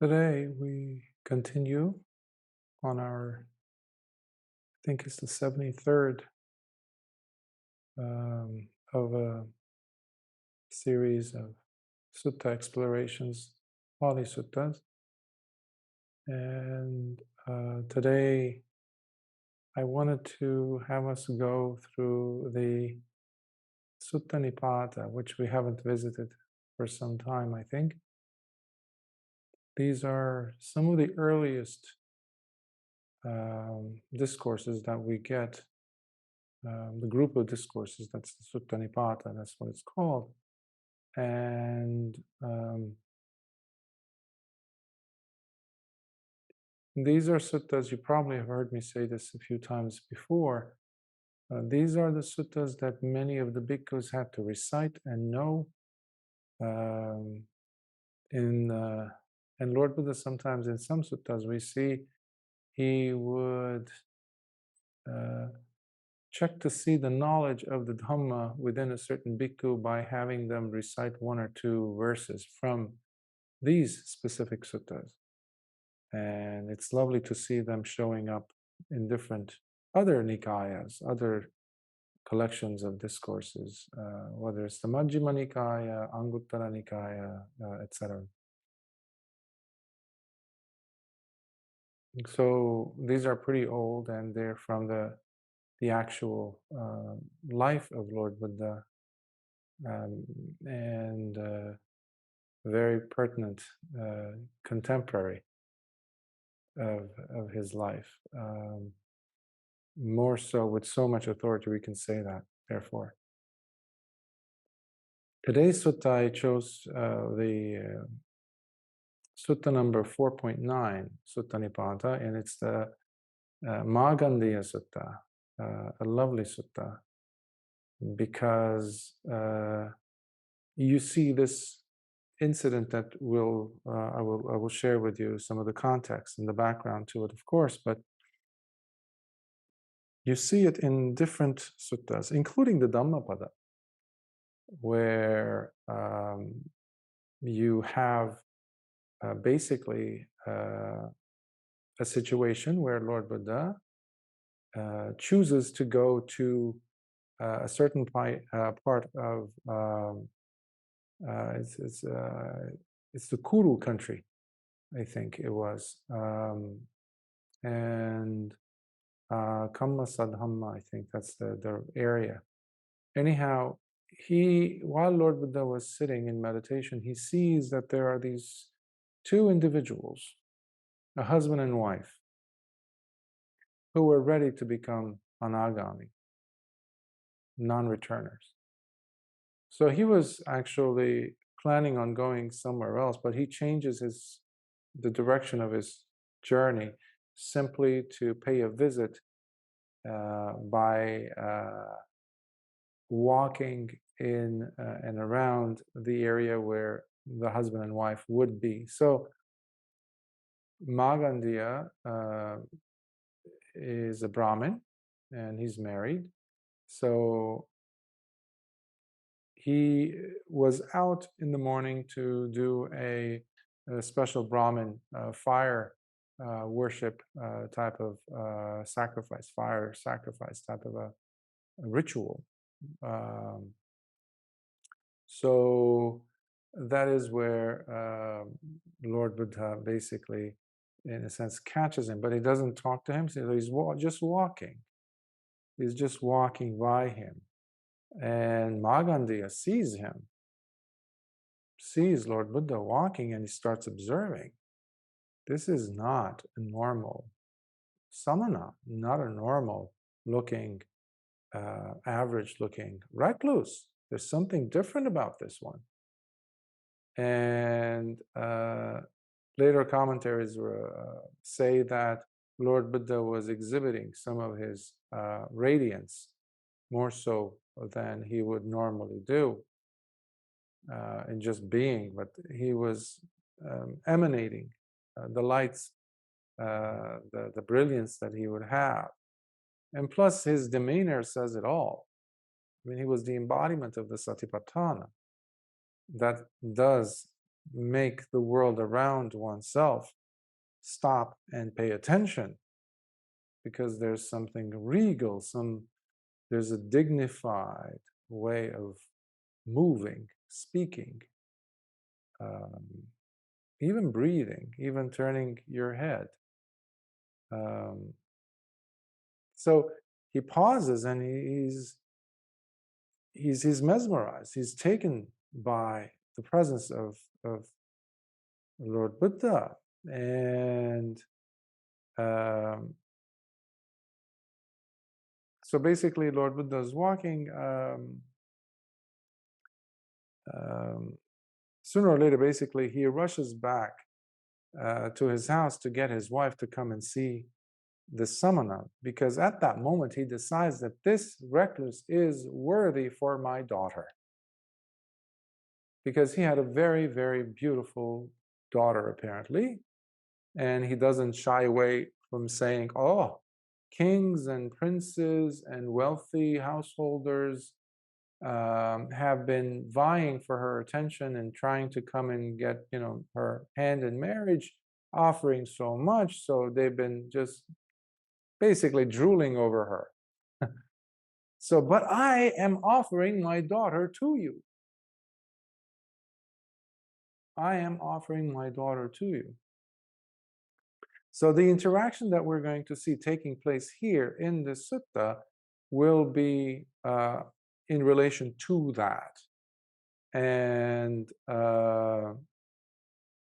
Today we continue on our, I think it's the 73rd of a series of Sutta Explorations, Pali Suttas. And today I wanted to have us go through the Sutta Nipāta, which we haven't visited for some time, I think. These are some of the earliest discourses that we get. The group of discourses, that's the Sutta Nipāta, that's what it's called. And these are suttas, you probably have heard me say this a few times before. These are the suttas that many of the bhikkhus had to recite and know. And Lord Buddha, sometimes in some suttas, we see he would check to see the knowledge of the Dhamma within a certain bhikkhu by having them recite one or two verses from these specific suttas. And it's lovely to see them showing up in different other Nikāyas, other collections of discourses, whether it's the Majjhima Nikāya, Anguttara Nikāya, etc. So these are pretty old, and they're from the actual life of Lord Buddha, and very pertinent, contemporary of his life. More so, with so much authority, we can say that, therefore. Today's sutta, I chose the sutta number 4.9, Sutta Nipāta, and it's the Māgaṇḍiya Sutta, a lovely sutta, because you see this incident that I will share with you some of the context and the background to it, of course, but you see it in different suttas, including the Dhammapada, where you have basically a situation where Lord Buddha chooses to go to a certain part of it's the Kuru country, I think it was, and Kamma Sadhamma, I think that's the area. Anyhow, while Lord Buddha was sitting in meditation, he sees that there are these two individuals, a husband and wife, who were ready to become Anāgāmin, non-returners. So he was actually planning on going somewhere else, but he changes the direction of his journey simply to pay a visit by walking in and around the area where the husband and wife would be. So Māgaṇḍiya is a Brahmin and he's married. So he was out in the morning to do a special Brahmin fire worship type of sacrifice, fire sacrifice type of a ritual. So that is where Lord Buddha basically, in a sense, catches him, but he doesn't talk to him. So he's just walking. He's just walking by him. And Māgaṇḍiya sees him, sees Lord Buddha walking, and he starts observing. This is not a normal samana, not a normal looking, average looking recluse. There's something different about this one. And later commentaries say that Lord Buddha was exhibiting some of his radiance, more so than he would normally do in just being, but he was emanating the lights, the brilliance that he would have. And plus his demeanor says it all. I mean, he was the embodiment of the Satipatthana that does make the world around oneself stop and pay attention, because there's something regal, there's a dignified way of moving, speaking, um, even breathing, even turning your head. Um, so he pauses, and he's mesmerized. He's taken by the presence of Lord Buddha, and um, so basically, Lord Buddha is walking. Sooner or later, basically, he rushes back to his house to get his wife to come and see the samana, because at that moment he decides that this recluse is worthy for my daughter, because he had a very, very beautiful daughter apparently, and he doesn't shy away from saying, oh, kings and princes and wealthy householders have been vying for her attention and trying to come and get, her hand in marriage, offering so much, so they've been just basically drooling over her. So, but I am offering my daughter to you. I am offering my daughter to you. So the interaction that we're going to see taking place here in the sutta will be in relation to that. And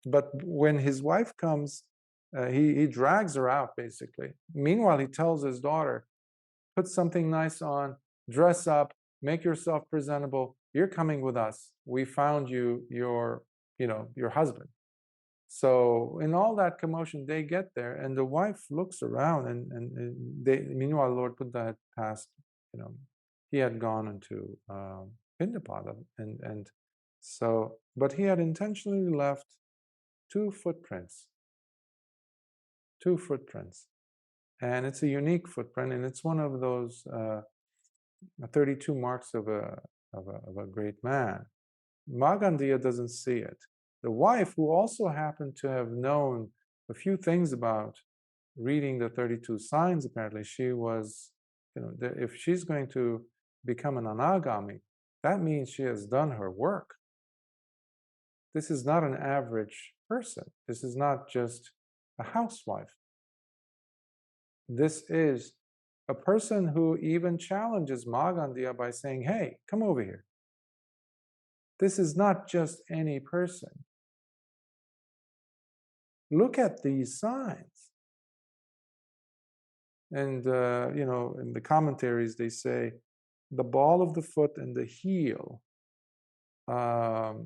but when his wife comes, he drags her out basically. Meanwhile, he tells his daughter, put something nice on, dress up, make yourself presentable. You're coming with us. We found you your husband. So in all that commotion, they get there, and the wife looks around, and meanwhile, Lord Buddha had passed, he had gone into Nipāta, and so, but he had intentionally left two footprints, and it's a unique footprint, and it's one of those 32 marks of a great man. Māgaṇḍiya doesn't see it. The wife, who also happened to have known a few things about reading the 32 signs, apparently she was, if she's going to become an Anāgāmin, that means she has done her work. This is not an average person. This is not just a housewife. This is a person who even challenges Māgaṇḍiya by saying, hey, come over here. This is not just any person. Look at these signs. And, in the commentaries, they say the ball of the foot and the heel are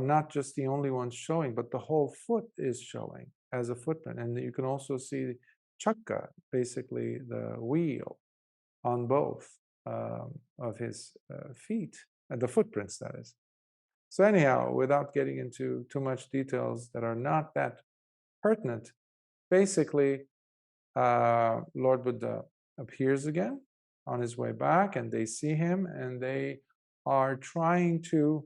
not just the only ones showing, but the whole foot is showing as a footprint. And you can also see chakka, basically the wheel, on both of his feet, the footprints, that is. So anyhow, without getting into too much details that are not that pertinent, basically, Lord Buddha appears again on his way back, and they see him, and they are trying to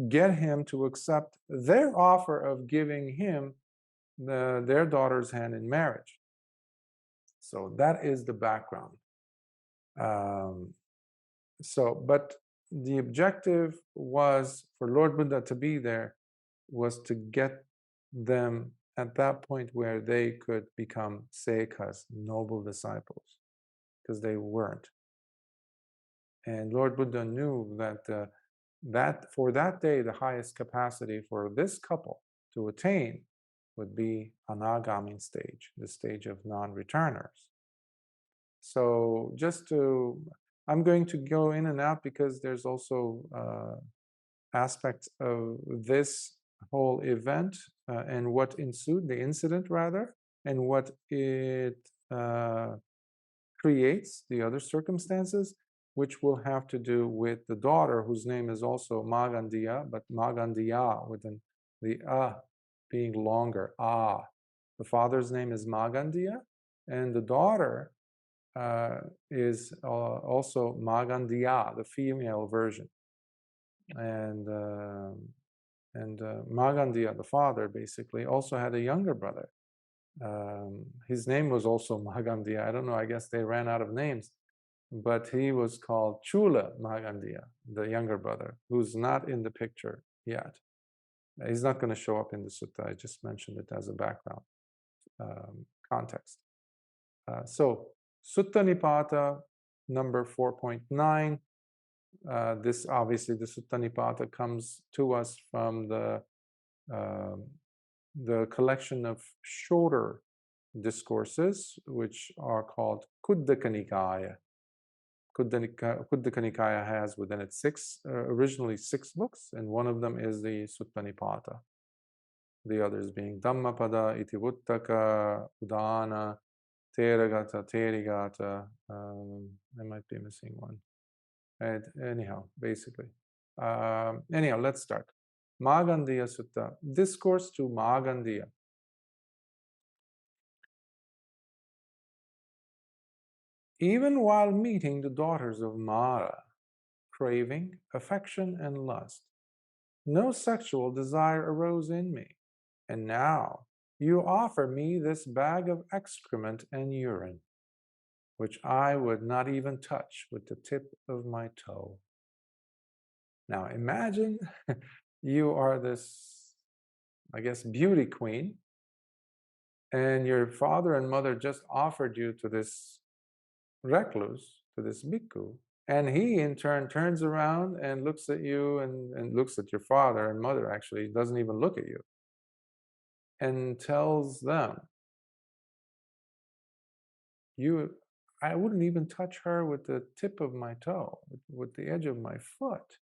get him to accept their offer of giving him their daughter's hand in marriage. So that is the background. But the objective was for Lord Buddha to be there, was to get them at that point where they could become sekas, noble disciples, because they weren't. And Lord Buddha knew that that for that day, the highest capacity for this couple to attain would be Anāgāmin stage, the stage of non-returners. So I'm going to go in and out, because there's also aspects of this whole event and what ensued, the incident rather, and what it creates, the other circumstances, which will have to do with the daughter, whose name is also Māgaṇḍiya, but Māgaṇḍiya with the being longer, The father's name is Māgaṇḍiya, and the daughter is also Māgaṇḍiya, the female version. and Māgaṇḍiya, the father, basically also had a younger brother. His name was also Māgaṇḍiya. I don't know, I guess they ran out of names, but he was called Chula Māgaṇḍiya, the younger brother, who's not in the picture yet. He's not going to show up in the sutta. I just mentioned it as a background context. So Sutta Nipāta number 4.9. This obviously, the Sutta Nipāta comes to us from the collection of shorter discourses, which are called Kuddaka Nikāya. Kuddaka Nikāya has within it originally six books, and one of them is the Sutta Nipāta. The others being Dhammapada, Itivuttaka, Udana, Teragata, Terigata. I might be missing one. And anyhow, basically. Anyhow, let's start. Māgaṇḍiya Sutta, Discourse to Māgaṇḍiya. Even while meeting the daughters of Mara, craving, affection, and lust, no sexual desire arose in me. And now you offer me this bag of excrement and urine, which I would not even touch with the tip of my toe. Now imagine you are this, I guess, beauty queen, and your father and mother just offered you to this recluse, to this bhikkhu, and he in turn turns around and looks at you and looks at your father and mother, actually doesn't even look at you, and tells them, I wouldn't even touch her with the tip of my toe, with the edge of my foot.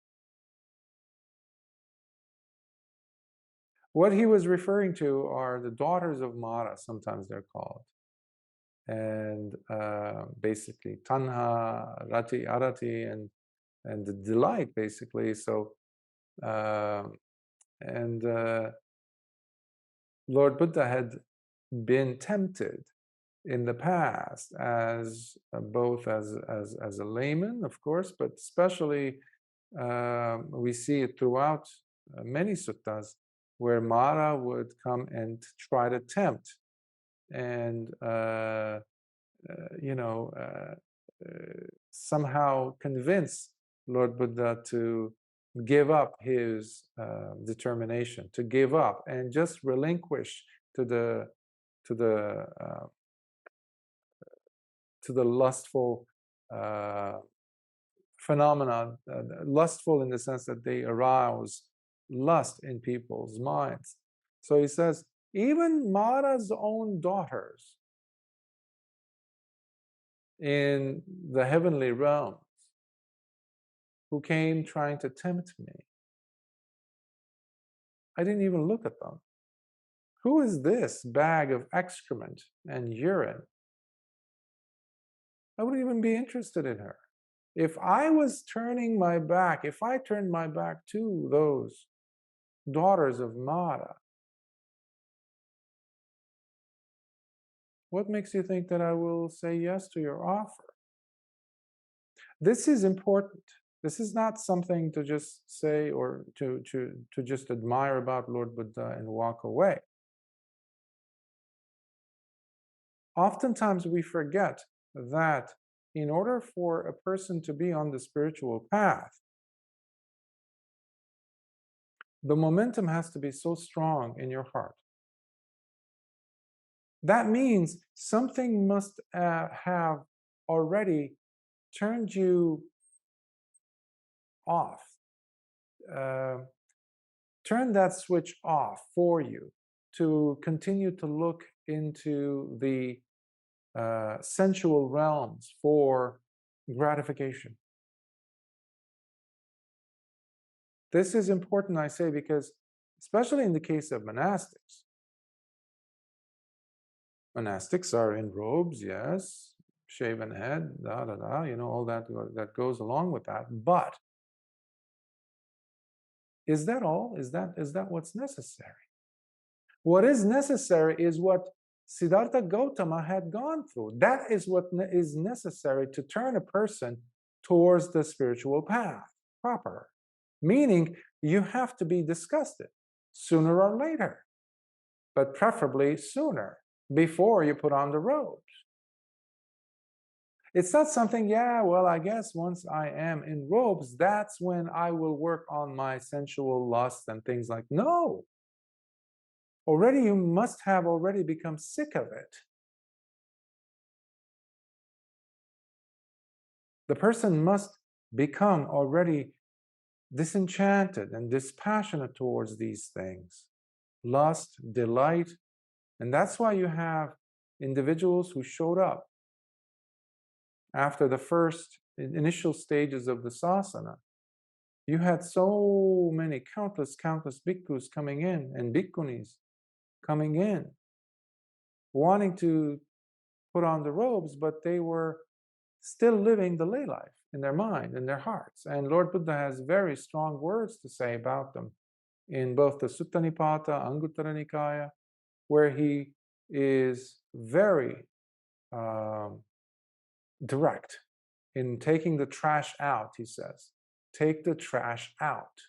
What he was referring to are the daughters of Mara, sometimes they're called. And basically tanha, rati, arati, and the delight, basically. So, Lord Buddha had been tempted in the past as both as a layman, of course, but especially we see it throughout many suttas where Mara would come and try to tempt and somehow convince Lord Buddha to give up his determination, to give up and just relinquish to the lustful phenomena, lustful in the sense that they arouse lust in people's minds. So he says, even Mara's own daughters in the heavenly realms who came trying to tempt me, I didn't even look at them. Who is this bag of excrement and urine? I wouldn't even be interested in her. If I was turning my back, if I turned my back to those daughters of Mara, what makes you think that I will say yes to your offer? This is important. This is not something to just say or to just admire about Lord Buddha and walk away. Oftentimes we forget that in order for a person to be on the spiritual path, the momentum has to be so strong in your heart. That means something must have already turned you off, turn that switch off for you to continue to look into the sensual realms for gratification. This is important, I say, because especially in the case of monastics, monastics are in robes, yes, shaven head, all that goes along with that. But is that all? Is that what's necessary? What is necessary is what Siddhartha Gautama had gone through. That is what is necessary to turn a person towards the spiritual path proper. Meaning, you have to be disgusted sooner or later, but preferably sooner, before you put on the robes. It's not something, yeah, well, I guess once I am in robes, that's when I will work on my sensual lust and things like, no. Already you must have already become sick of it. The person must become already disenchanted and dispassionate towards these things. Lust, delight, and that's why you have individuals who showed up after the first initial stages of the sasana. You had so many, countless bhikkhus coming in and bhikkhunis coming in, wanting to put on the robes, but they were still living the lay life in their mind, in their hearts. And Lord Buddha has very strong words to say about them in both the Sutta Nipāta, Anguttara Nikāya, where he is very direct in taking the trash out. He says, take the trash out.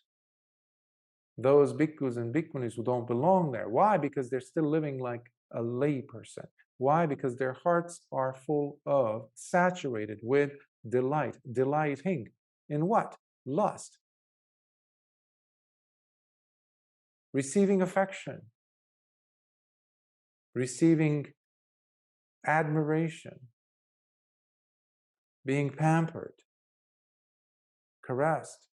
Those bhikkhus and bhikkhunis who don't belong there. Why? Because they're still living like a lay person. Why? Because their hearts are full of, saturated with delight. Delighting in what? Lust. Receiving affection. Receiving admiration. Being pampered. Caressed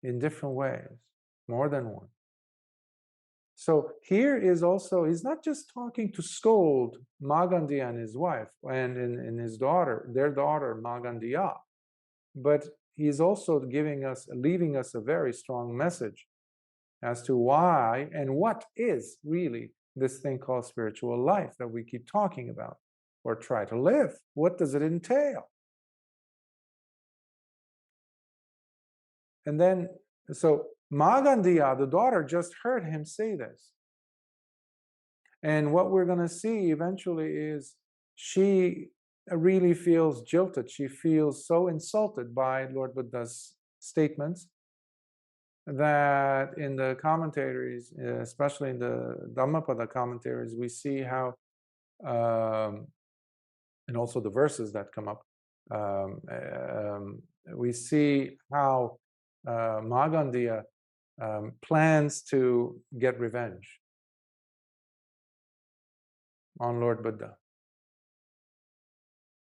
in different ways. More than one. So here is also, he's not just talking to scold Māgaṇḍiya and his wife and in his daughter, their daughter Māgaṇḍiya, but he's also leaving us a very strong message as to why and what is really this thing called spiritual life that we keep talking about or try to live. What does it entail? And then, so Māgaṇḍiya, the daughter, just heard him say this. And what we're going to see eventually is she really feels jilted. She feels so insulted by Lord Buddha's statements that in the commentaries, especially in the Dhammapada commentaries, we see how, and also the verses that come up, we see how Māgaṇḍiya plans to get revenge on Lord Buddha.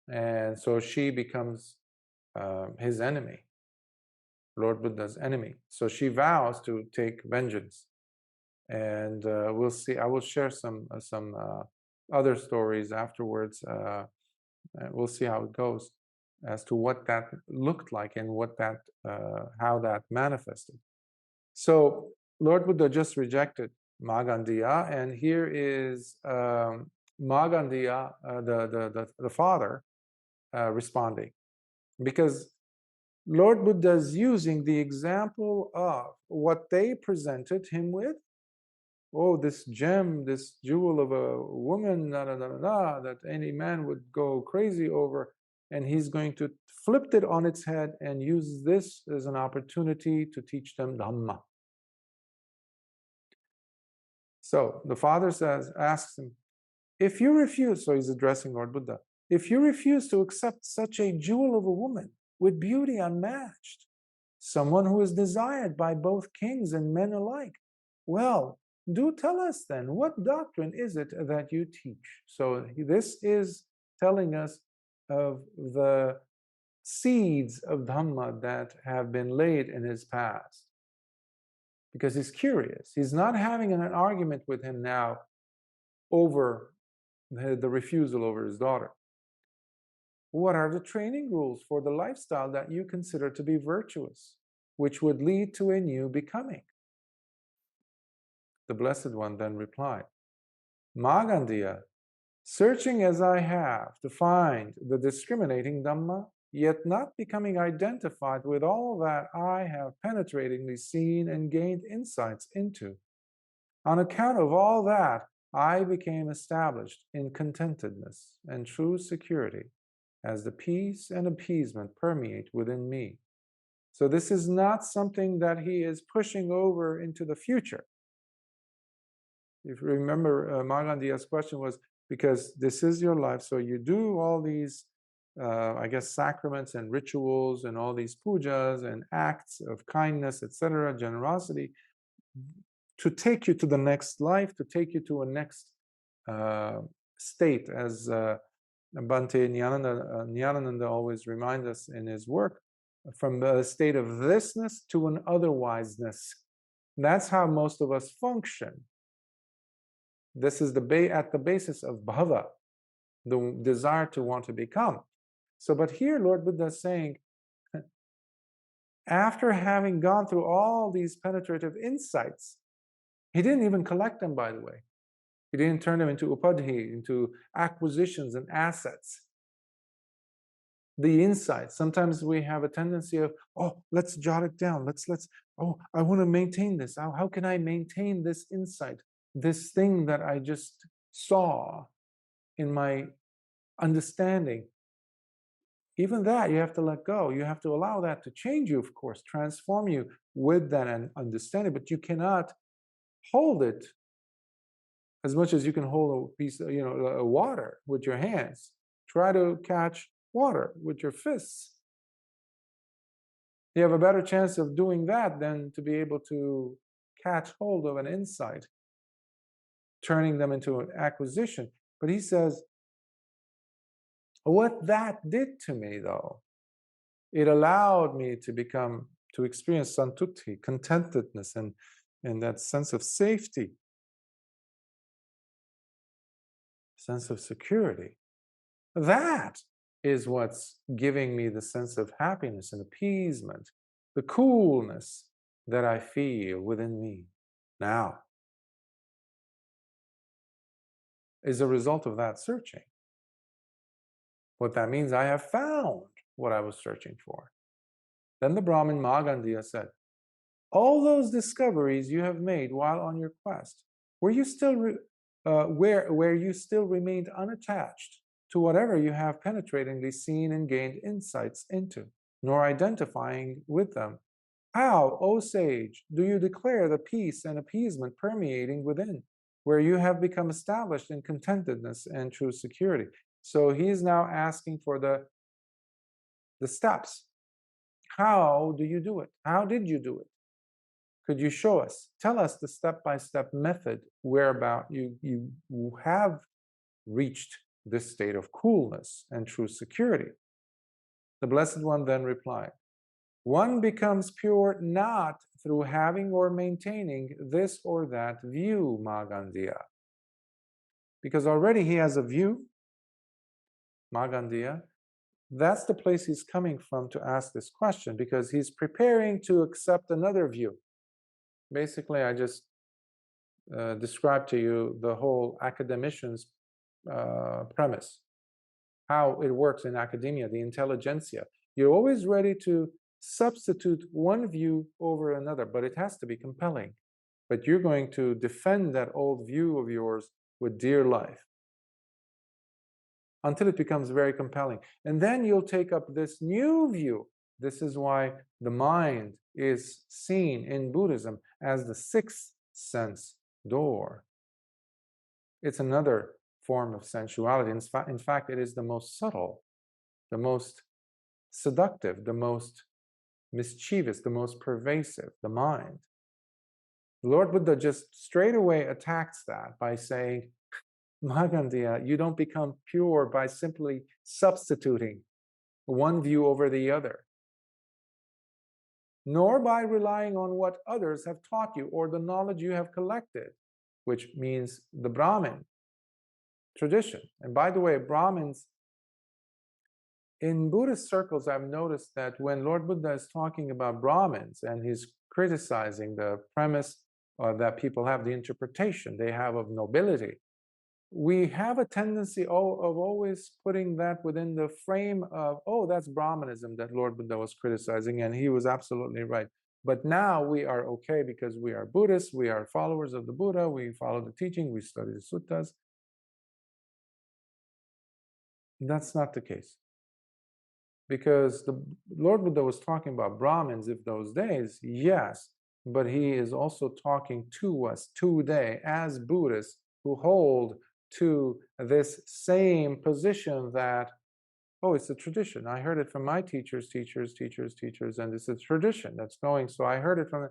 And so she becomes his enemy, Lord Buddha's enemy. So she vows to take vengeance. And we'll see, I will share some other stories afterwards. We'll see how it goes as to what that looked like and what that, how that manifested. So Lord Buddha just rejected Māgaṇḍiya, and here is Māgaṇḍiya, the father, responding, because Lord Buddha is using the example of what they presented him with. Oh, this gem, this jewel of a woman, that any man would go crazy over, and he's going to flip it on its head and use this as an opportunity to teach them Dhamma. So the father asks him, if you refuse, so he's addressing Lord Buddha, if you refuse to accept such a jewel of a woman with beauty unmatched, someone who is desired by both kings and men alike, well, do tell us then, what doctrine is it that you teach? So this is telling us of the seeds of Dhamma that have been laid in his past. Because he's curious. He's not having an argument with him now over the refusal over his daughter. What are the training rules for the lifestyle that you consider to be virtuous, which would lead to a new becoming? The Blessed One then replied, Māgaṇḍiya, searching as I have to find the discriminating Dhamma, yet not becoming identified with all that I have penetratingly seen and gained insights into. On account of all that, I became established in contentedness and true security, as the peace and appeasement permeate within me. So this is not something that he is pushing over into the future. If you remember, Māgaṇḍiya's question was, because this is your life, so you do all these, I guess, sacraments and rituals and all these pujas and acts of kindness, etc., generosity, to take you to the next life, to take you to a next state, as Bhante Nyananda always reminds us in his work, from the state of thisness to an otherwiseness. That's how most of us function. This is at the basis of bhava, the desire to want to become. So, but here Lord Buddha is saying, after having gone through all these penetrative insights, he didn't even collect them, by the way. He didn't turn them into upadhi, into acquisitions and assets. The insights, sometimes we have a tendency of, oh, let's jot it down. Oh, I want to maintain this. How can I maintain this insight? This thing that I just saw in my understanding. Even that you have to let go. You have to allow that to change you, of course, transform you with that understanding, but you cannot hold it as much as you can hold a piece of, water with your hands. Try to catch water with your fists. You have a better chance of doing that than to be able to catch hold of an insight, turning them into an acquisition. But he says, what that did to me, though, it allowed me to experience santuti, contentedness, and that sense of safety, sense of security. That is what's giving me the sense of happiness and appeasement, the coolness that I feel within me now, is a result of that searching. What that means, I have found what I was searching for. Then the Brahmin Māgaṇḍiya said, all those discoveries you have made while on your quest, where you still remained unattached to whatever you have penetratingly seen and gained insights into, nor identifying with them. How, O sage, do you declare the peace and appeasement permeating within, where you have become established in contentedness and true security? So he is now asking for the steps. How do you do it? How did you do it? Could you show us? Tell us the step-by-step method whereabout you have reached this state of coolness and true security. The Blessed One then replied, one becomes pure not through having or maintaining this or that view, Māgaṇḍiya. Because already he has a view, Māgaṇḍiya. That's the place he's coming from to ask this question, because he's preparing to accept another view. Basically, I just described to you the whole academician's premise, how it works in academia, the intelligentsia. You're always ready to substitute one view over another, but it has to be compelling. But you're going to defend that old view of yours with dear life until it becomes very compelling. And then you'll take up this new view. This is why the mind is seen in Buddhism as the sixth sense door. It's another form of sensuality. In fact, it is the most subtle, the most seductive, the most mischievous, the most pervasive, the mind. Lord Buddha just straight away attacks that by saying, Māgaṇḍiya, you don't become pure by simply substituting one view over the other, nor by relying on what others have taught you or the knowledge you have collected, which means the Brahmin tradition. And by the way, Brahmins, in Buddhist circles, I've noticed that when Lord Buddha is talking about Brahmins and he's criticizing the premise that people have, the interpretation they have of nobility, we have a tendency of always putting that within the frame of, oh, that's Brahmanism that Lord Buddha was criticizing, and he was absolutely right. But now we are okay because we are Buddhists, we are followers of the Buddha, we follow the teaching, we study the suttas. That's not the case. Because the Lord Buddha was talking about Brahmins of those days, yes, but he is also talking to us today as Buddhists who hold to this same position that, oh, it's a tradition. I heard it from my teachers, and it's a tradition that's going. So I heard it from.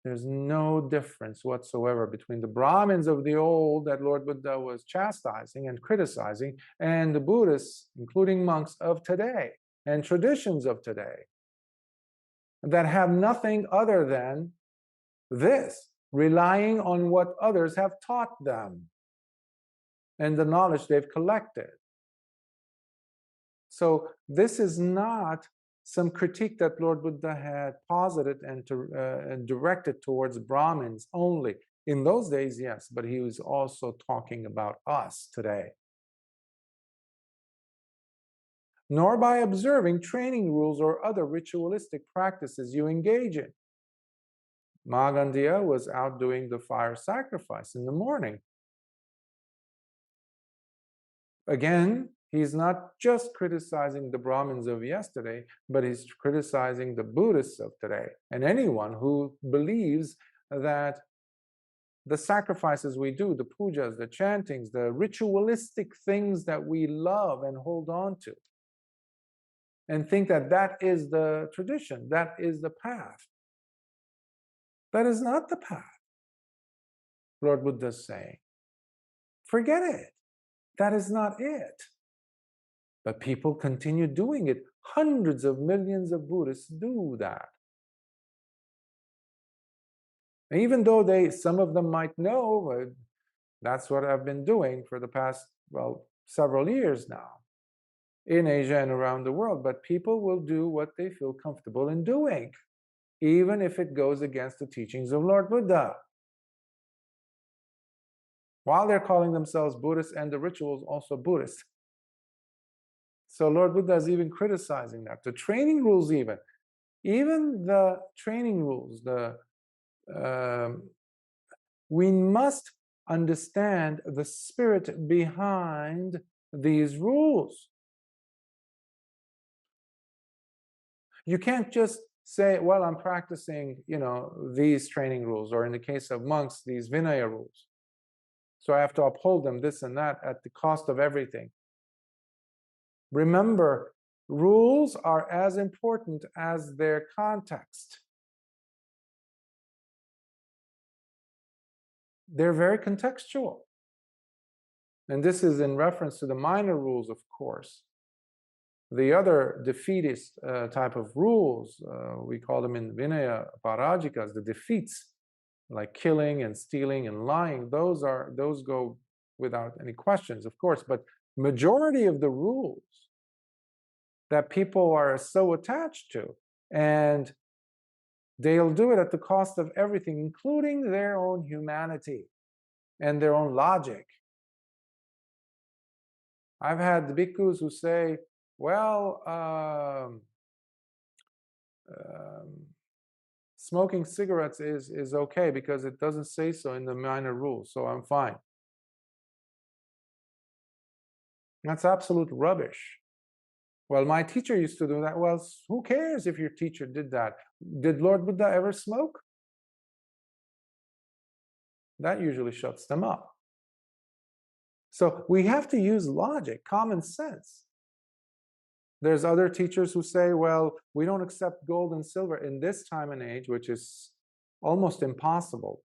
There's no difference whatsoever between the Brahmins of the old that Lord Buddha was chastising and criticizing and the Buddhists, including monks of today and traditions of today that have nothing other than this, relying on what others have taught them and the knowledge they've collected. So this is not some critique that Lord Buddha had posited and directed towards Brahmins only. In those days, yes, but he was also talking about us today. Nor by observing training rules or other ritualistic practices you engage in. Māgaṇḍiya was out doing the fire sacrifice in the morning. Again, he's not just criticizing the Brahmins of yesterday, but he's criticizing the Buddhists of today and anyone who believes that the sacrifices we do, the pujas, the chantings, the ritualistic things that we love and hold on to, and think that that is the tradition, that is the path. That is not the path, Lord Buddha is saying. Forget it. That is not it. But people continue doing it. Hundreds of millions of Buddhists do that. And even though some of them might know, that's what I've been doing for the past, several years now, in Asia and around the world. But people will do what they feel comfortable in doing, even if it goes against the teachings of Lord Buddha, while they're calling themselves Buddhists and the rituals also Buddhist. So Lord Buddha is even criticizing that. The training rules, even the training rules, we must understand the spirit behind these rules. You can't just say, well, I'm practicing, these training rules, or in the case of monks, these Vinaya rules. So I have to uphold them, this and that, at the cost of everything. Remember, rules are as important as their context. They're very contextual. And this is in reference to the minor rules, of course. The other defeatist type of rules, we call them in Vinaya Parajikas, the defeats, like killing and stealing and lying, those go without any questions, of course. But majority of the rules that people are so attached to, and they'll do it at the cost of everything, including their own humanity and their own logic. I've had the bhikkhus who say, well, smoking cigarettes is okay because it doesn't say so in the minor rules, so I'm fine. That's absolute rubbish. Well, my teacher used to do that. Well, who cares if your teacher did that? Did Lord Buddha ever smoke? That usually shuts them up. So we have to use logic, common sense. There's other teachers who say, well, we don't accept gold and silver in this time and age, which is almost impossible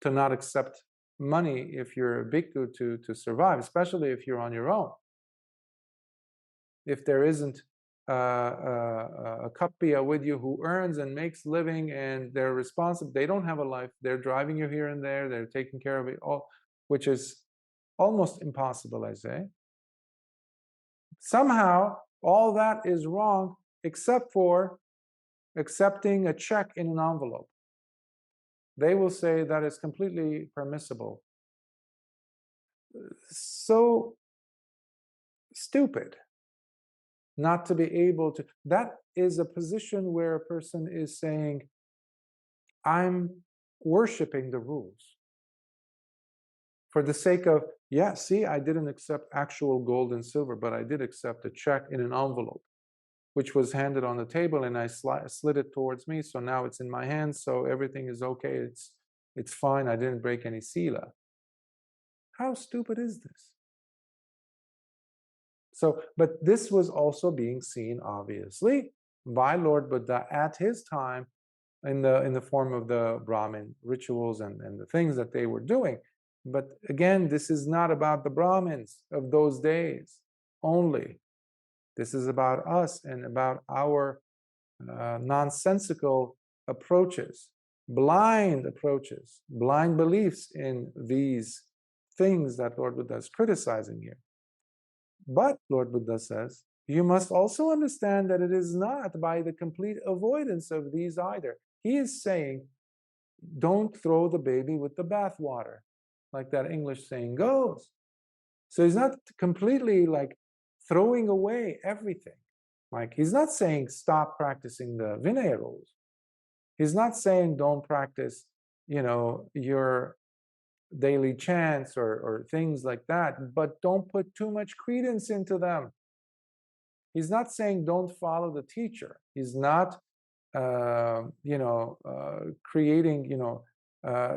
to not accept money if you're a bhikkhu to survive, especially if you're on your own. If there isn't a kappiya with you who earns and makes living and they're responsible, they don't have a life, they're driving you here and there, they're taking care of it all, which is almost impossible, I say. Somehow, all that is wrong except for accepting a check in an envelope. They will say that is completely permissible. So stupid not to be able to. That is a position where a person is saying, I'm worshiping the rules for the sake of, yeah, see, I didn't accept actual gold and silver, but I did accept a check in an envelope. which was handed on the table, and I slid it towards me, so now it's in my hands, so everything is okay, it's fine, I didn't break any sila. How stupid is this? So, but this was also being seen, obviously, by Lord Buddha at his time in the form of the Brahmin rituals and the things that they were doing. But again, this is not about the Brahmins of those days only. This is about us and about our nonsensical approaches, blind beliefs in these things that Lord Buddha is criticizing here. But Lord Buddha says, you must also understand that it is not by the complete avoidance of these either. He is saying, don't throw the baby with the bathwater, like that English saying goes. So he's not completely like throwing away everything. Like he's not saying stop practicing the Vinaya rules. He's not saying don't practice, your daily chants or things like that, but don't put too much credence into them. He's not saying don't follow the teacher. He's not, creating,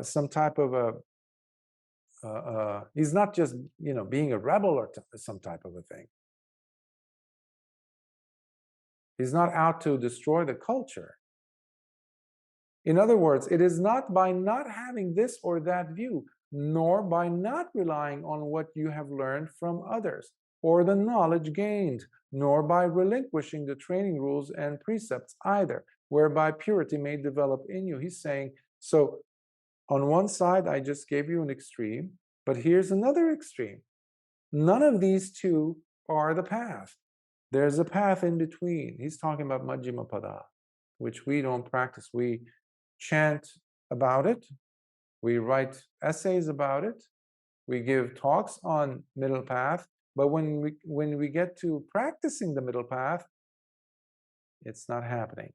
some type of he's not just, being a rebel or some type of a thing. He's not out to destroy the culture. In other words, it is not by not having this or that view, nor by not relying on what you have learned from others, or the knowledge gained, nor by relinquishing the training rules and precepts either, whereby purity may develop in you. He's saying, so on one side, I just gave you an extreme, but here's another extreme. None of these two are the path. There's a path in between. He's talking about Majjhima Pada, which we don't practice. We chant about it. We write essays about it. We give talks on middle path. But when we get to practicing the middle path, it's not happening.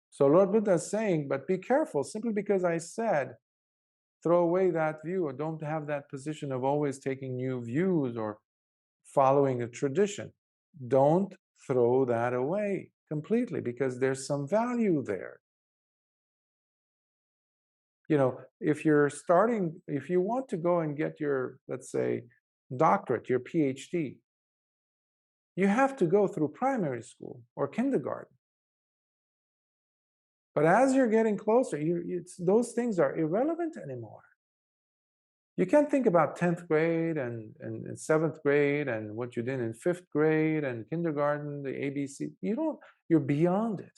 So Lord Buddha is saying, but be careful, simply because I said, throw away that view, or don't have that position of always taking new views or following a tradition. Don't throw that away completely, because there's some value there. If you want to go and get your, let's say, doctorate, your PhD, you have to go through primary school or kindergarten. But as you're getting closer, those things are irrelevant anymore. You can't think about 10th grade and 7th grade and what you did in 5th grade and kindergarten, the ABC. You're beyond it.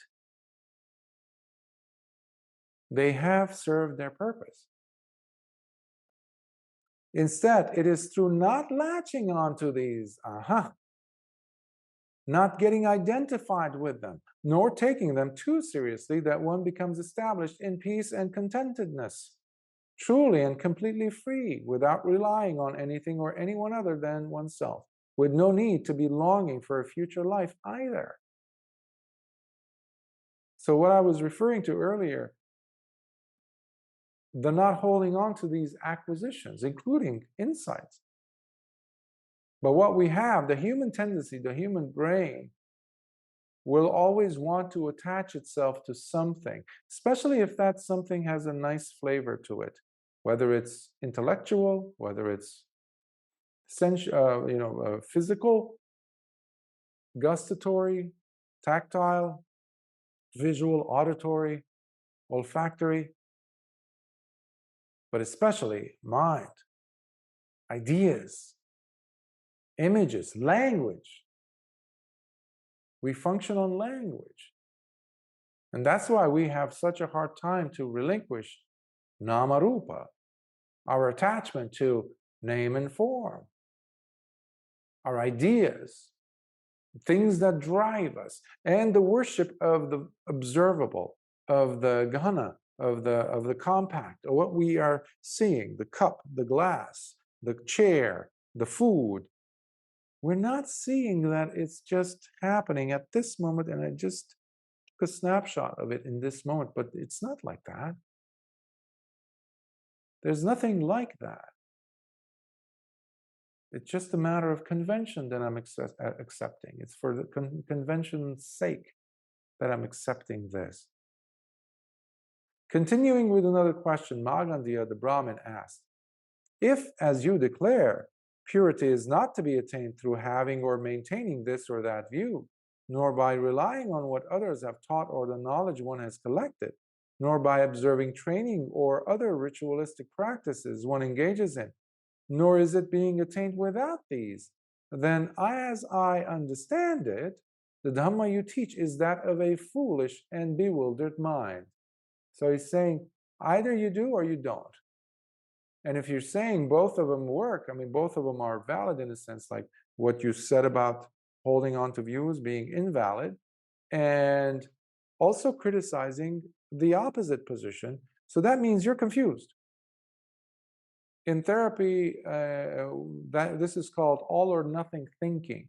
They have served their purpose. Instead, it is through not latching onto these, not getting identified with them, nor taking them too seriously, that one becomes established in peace and contentedness, truly and completely free, without relying on anything or anyone other than oneself, with no need to be longing for a future life either. So what I was referring to earlier, the not holding on to these acquisitions, including insights. But what we have, the human tendency, the human brain, will always want to attach itself to something, especially if that something has a nice flavor to it, whether it's intellectual, whether it's physical, gustatory, tactile, visual, auditory, olfactory, but especially mind, ideas, images, language. We function on language. And that's why we have such a hard time to relinquish nama-rupa, our attachment to name and form, our ideas, things that drive us, and the worship of the observable, of the ghana, of the compact, of what we are seeing, the cup, the glass, the chair, the food. We're not seeing that it's just happening at this moment, and I just took a snapshot of it in this moment, but it's not like that. There's nothing like that. It's just a matter of convention that I'm accepting. It's for the convention's sake that I'm accepting this. Continuing with another question, Māgaṇḍiya, the Brahmin, asked, if, as you declare, purity is not to be attained through having or maintaining this or that view, nor by relying on what others have taught or the knowledge one has collected, nor by observing training or other ritualistic practices one engages in, nor is it being attained without these, then as I understand it, the Dhamma you teach is that of a foolish and bewildered mind. So he's saying, either you do or you don't. And if you're saying both of them work, I mean, both of them are valid in a sense, like what you said about holding on to views being invalid, and also criticizing the opposite position, so that means you're confused. In therapy, this is called all or nothing thinking.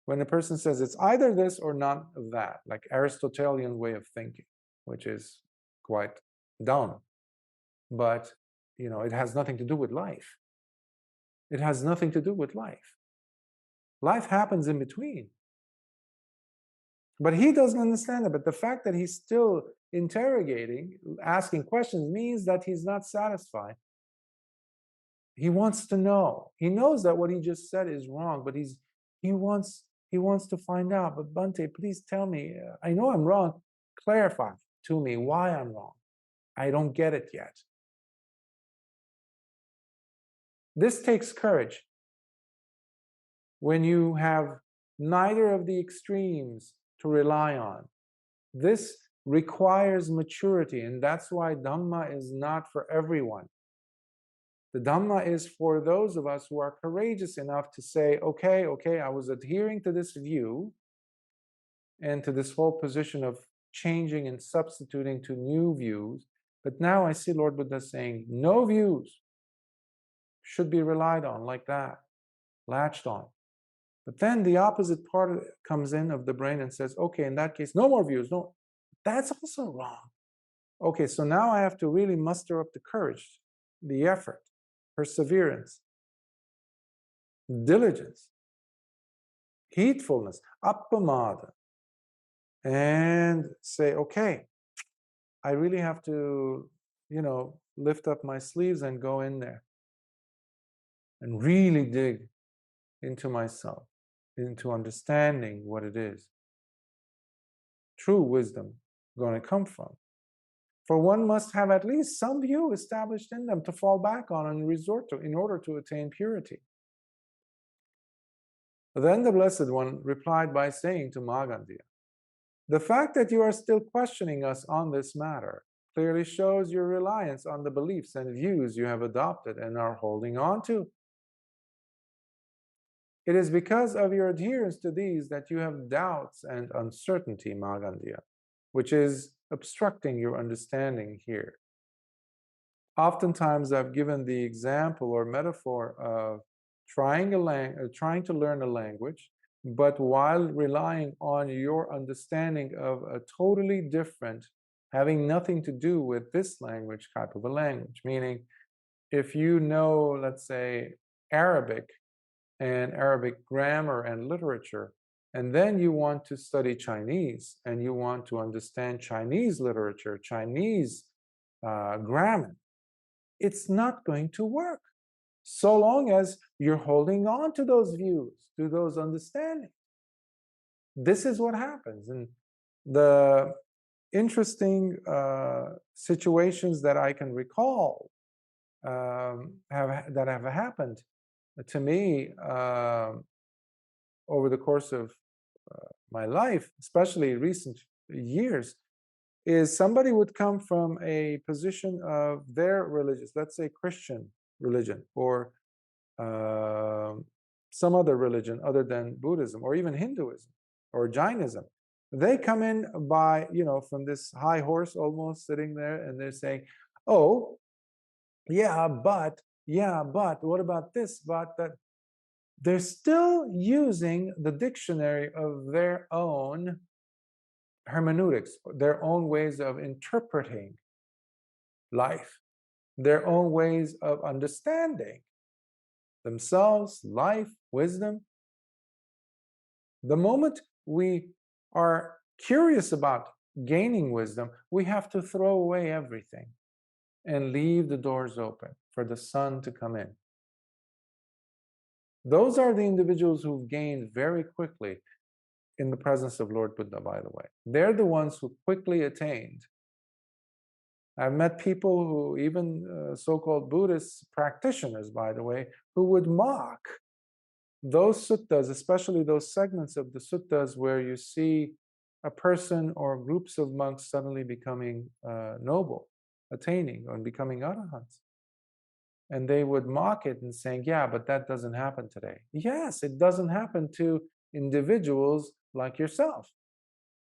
When a person says it's either this or not that, like Aristotelian way of thinking, which is quite dumb, but it has nothing to do with life. It has nothing to do with life. Life happens in between. But he doesn't understand it. But the fact that he's still interrogating, asking questions, means that he's not satisfied. He wants to know. He knows that what he just said is wrong, but he wants to find out. But Bhante, please tell me, I know I'm wrong. Clarify to me why I'm wrong. I don't get it yet. This takes courage. When you have neither of the extremes to rely on, this requires maturity, and that's why Dhamma is not for everyone. The Dhamma is for those of us who are courageous enough to say, okay, I was adhering to this view and to this whole position of changing and substituting to new views, but now I see Lord Buddha saying, no views should be relied on like that, latched on. But then the opposite part comes in of the brain and says, okay, in that case, no more views. No, that's also wrong. Okay, so now I have to really muster up the courage, the effort, perseverance, diligence, heedfulness, appamada, and say, okay, I really have to, lift up my sleeves and go in there and really dig into myself, into understanding what it is. True wisdom going to come from. For one must have at least some view established in them to fall back on and resort to in order to attain purity. Then the Blessed One replied by saying to Māgaṇḍiya, the fact that you are still questioning us on this matter clearly shows your reliance on the beliefs and views you have adopted and are holding on to. It is because of your adherence to these that you have doubts and uncertainty, Māgaṇḍiya, which is obstructing your understanding here. Oftentimes I've given the example or metaphor of trying to learn a language, but while relying on your understanding of a totally different, having nothing to do with this language type of a language. Meaning, if you know, let's say, Arabic and Arabic grammar and literature, and then you want to study Chinese and you want to understand Chinese literature, Chinese grammar, it's not going to work so long as you're holding on to those views, to those understandings. This is what happens. And the interesting situations that I can recall that have happened to me over the course of my life, especially recent years, is somebody would come from a position of their religious, let's say Christian religion, or some other religion other than Buddhism, or even Hinduism, or Jainism. They come in by, from this high horse almost sitting there, and they're saying, oh, yeah, but, what about this, but that? They're still using the dictionary of their own hermeneutics, their own ways of interpreting life, their own ways of understanding themselves, life, wisdom. The moment we are curious about gaining wisdom, we have to throw away everything and leave the doors open for the sun to come in. Those are the individuals who've gained very quickly in the presence of Lord Buddha, by the way. They're the ones who quickly attained. I've met people who, even so-called Buddhist practitioners, by the way, who would mock those suttas, especially those segments of the suttas where you see a person or groups of monks suddenly becoming noble, attaining, or becoming arahants. And they would mock it and saying, yeah, but that doesn't happen today. Yes, it doesn't happen to individuals like yourself,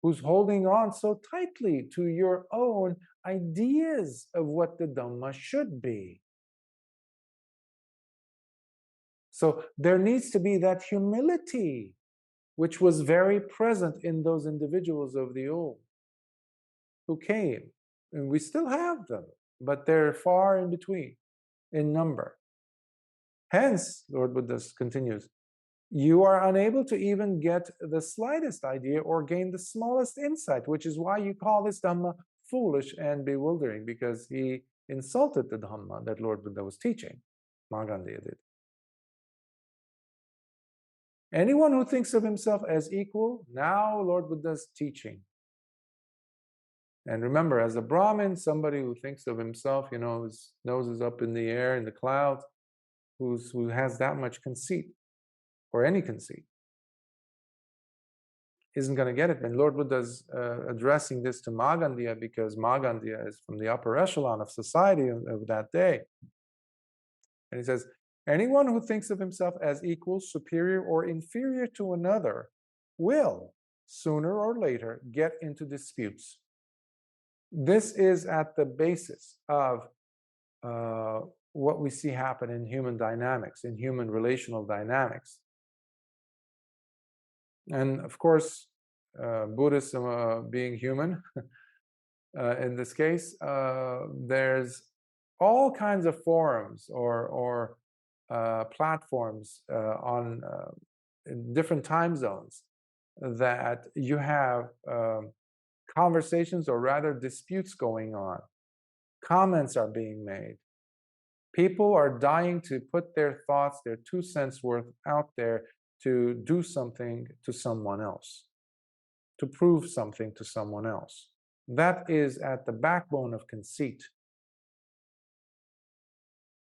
who's holding on so tightly to your own ideas of what the Dhamma should be. So there needs to be that humility, which was very present in those individuals of the old who came. And we still have them, but they're far in between in number. Hence, Lord Buddha continues, you are unable to even get the slightest idea or gain the smallest insight, which is why you call this Dhamma foolish and bewildering, because he insulted the Dhamma that Lord Buddha was teaching. Māgaṇḍiya did. Anyone who thinks of himself as equal, now Lord Buddha's teaching. And remember, as a Brahmin, somebody who thinks of himself, his nose is up in the air, in the clouds, who has that much conceit, or any conceit, isn't going to get it. And Lord Buddha's addressing this to Māgaṇḍiya, because Māgaṇḍiya is from the upper echelon of society of that day. And he says, anyone who thinks of himself as equal, superior, or inferior to another will, sooner or later, get into disputes. This is at the basis of what we see happen in human dynamics, in human relational dynamics. And of course, Buddhism being human, in this case, there's all kinds of forums or platforms on in different time zones that you have conversations, or rather disputes, going on. Comments are being made. People are dying to put their thoughts, their 2 cents worth out there to do something to someone else, to prove something to someone else. That is at the backbone of conceit,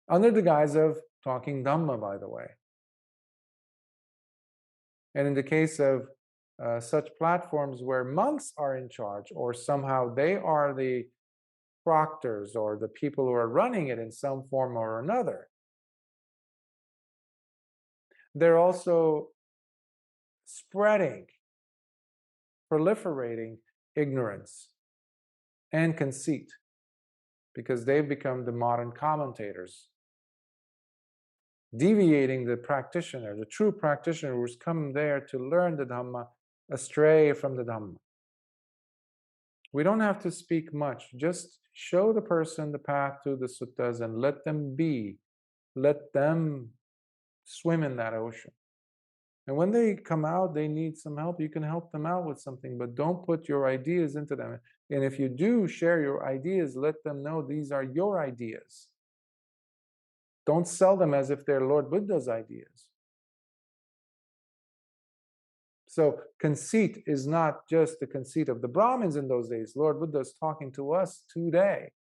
under the guise of talking Dhamma, by the way. And in the case of such platforms where monks are in charge, or somehow they are the proctors or the people who are running it in some form or another, they're also spreading, proliferating ignorance and conceit, because they've become the modern commentators, deviating the practitioner, the true practitioner who's come there to learn the Dhamma, astray from the Dhamma. We don't have to speak much. Just show the person the path to the suttas and let them be. Let them swim in that ocean. And when they come out, they need some help. You can help them out with something, but don't put your ideas into them. And if you do share your ideas, let them know these are your ideas. Don't sell them as if they're Lord Buddha's ideas. So conceit is not just the conceit of the Brahmins in those days. Lord Buddha is talking to us today.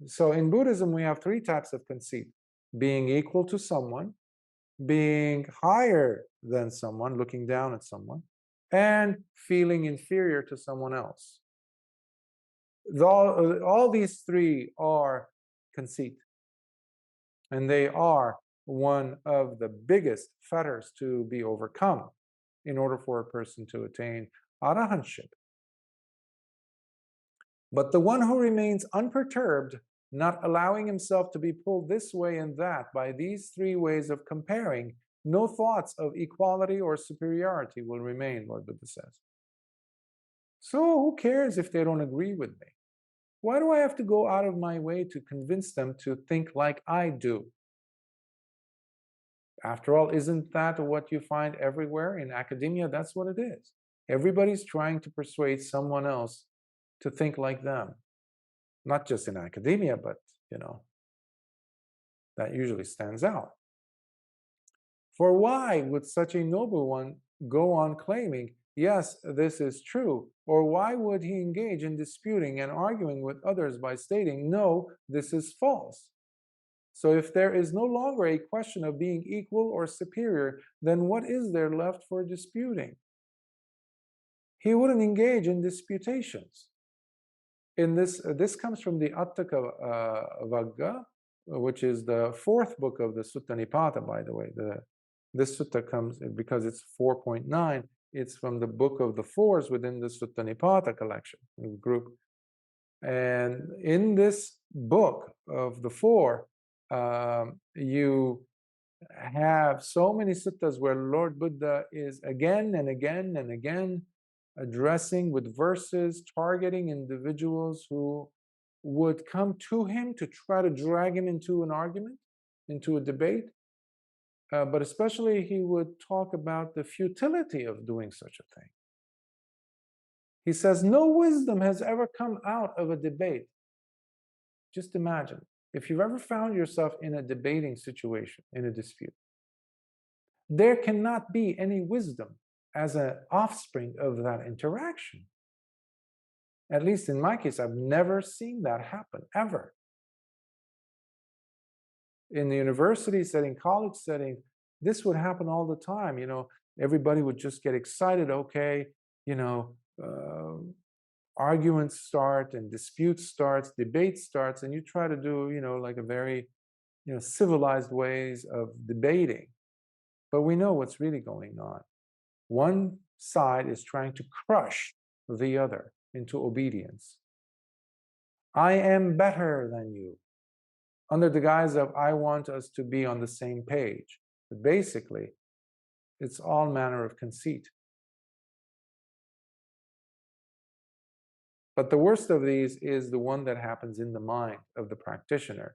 So in Buddhism, we have 3 types of conceit: being equal to someone, being higher than someone, looking down at someone, and feeling inferior to someone else. All these 3 are conceit. And they are one of the biggest fetters to be overcome in order for a person to attain arahantship. But the one who remains unperturbed, not allowing himself to be pulled this way and that by these 3 ways of comparing, no thoughts of equality or superiority will remain, Lord Buddha says. So who cares if they don't agree with me? Why do I have to go out of my way to convince them to think like I do? After all, isn't that what you find everywhere in academia? That's what it is. Everybody's trying to persuade someone else to think like them. Not just in academia, but, that usually stands out. For why would such a noble one go on claiming, yes, this is true? Or why would he engage in disputing and arguing with others by stating, no, this is false? So if there is no longer a question of being equal or superior, then what is there left for disputing? He wouldn't engage in disputations. In this comes from the Vagga, which is the fourth book of the Sutta Nipāta, by the way. This sutta comes, because it's 4.9, it's from the book of the fours within the Sutta Nipāta collection group. And in this book of the four, you have so many suttas where Lord Buddha is again and again and again addressing with verses, targeting individuals who would come to him to try to drag him into an argument, into a debate. But especially he would talk about the futility of doing such a thing. He says, no wisdom has ever come out of a debate. Just imagine, if you've ever found yourself in a debating situation, in a dispute, there cannot be any wisdom as an offspring of that interaction. At least in my case, I've never seen that happen, ever. In the university setting, college setting, this would happen all the time. Everybody would just get excited. Okay, arguments start and disputes starts, debate starts, and you try to do, like a very, civilized ways of debating. But we know what's really going on. One side is trying to crush the other into obedience. I am better than you, under the guise of I want us to be on the same page. But basically, it's all manner of conceit. But the worst of these is the one that happens in the mind of the practitioner.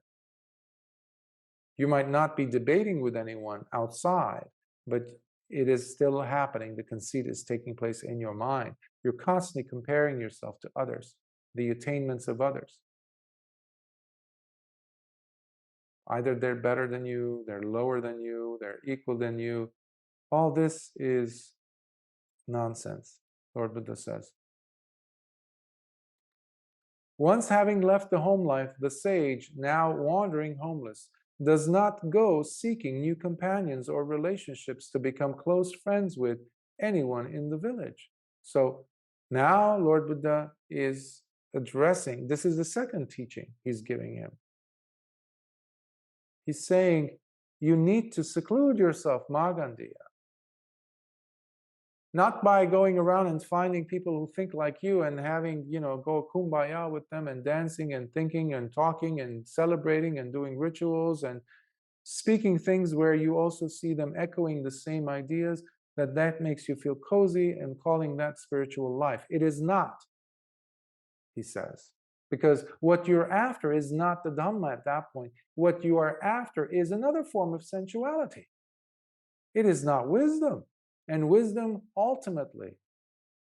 You might not be debating with anyone outside, but it is still happening. The conceit is taking place in your mind. You're constantly comparing yourself to others, the attainments of others. Either they're better than you, they're lower than you, they're equal than you. All this is nonsense, Lord Buddha says. Once having left the home life, the sage, now wandering homeless, does not go seeking new companions or relationships to become close friends with anyone in the village. So now Lord Buddha is addressing, this is the second teaching he's giving him. He's saying, you need to seclude yourself, Māgaṇḍiya. Not by going around and finding people who think like you and having, go kumbaya with them and dancing and thinking and talking and celebrating and doing rituals and speaking things where you also see them echoing the same ideas, that makes you feel cozy and calling that spiritual life. It is not, he says. Because what you're after is not the Dhamma at that point. What you are after is another form of sensuality. It is not wisdom. And wisdom ultimately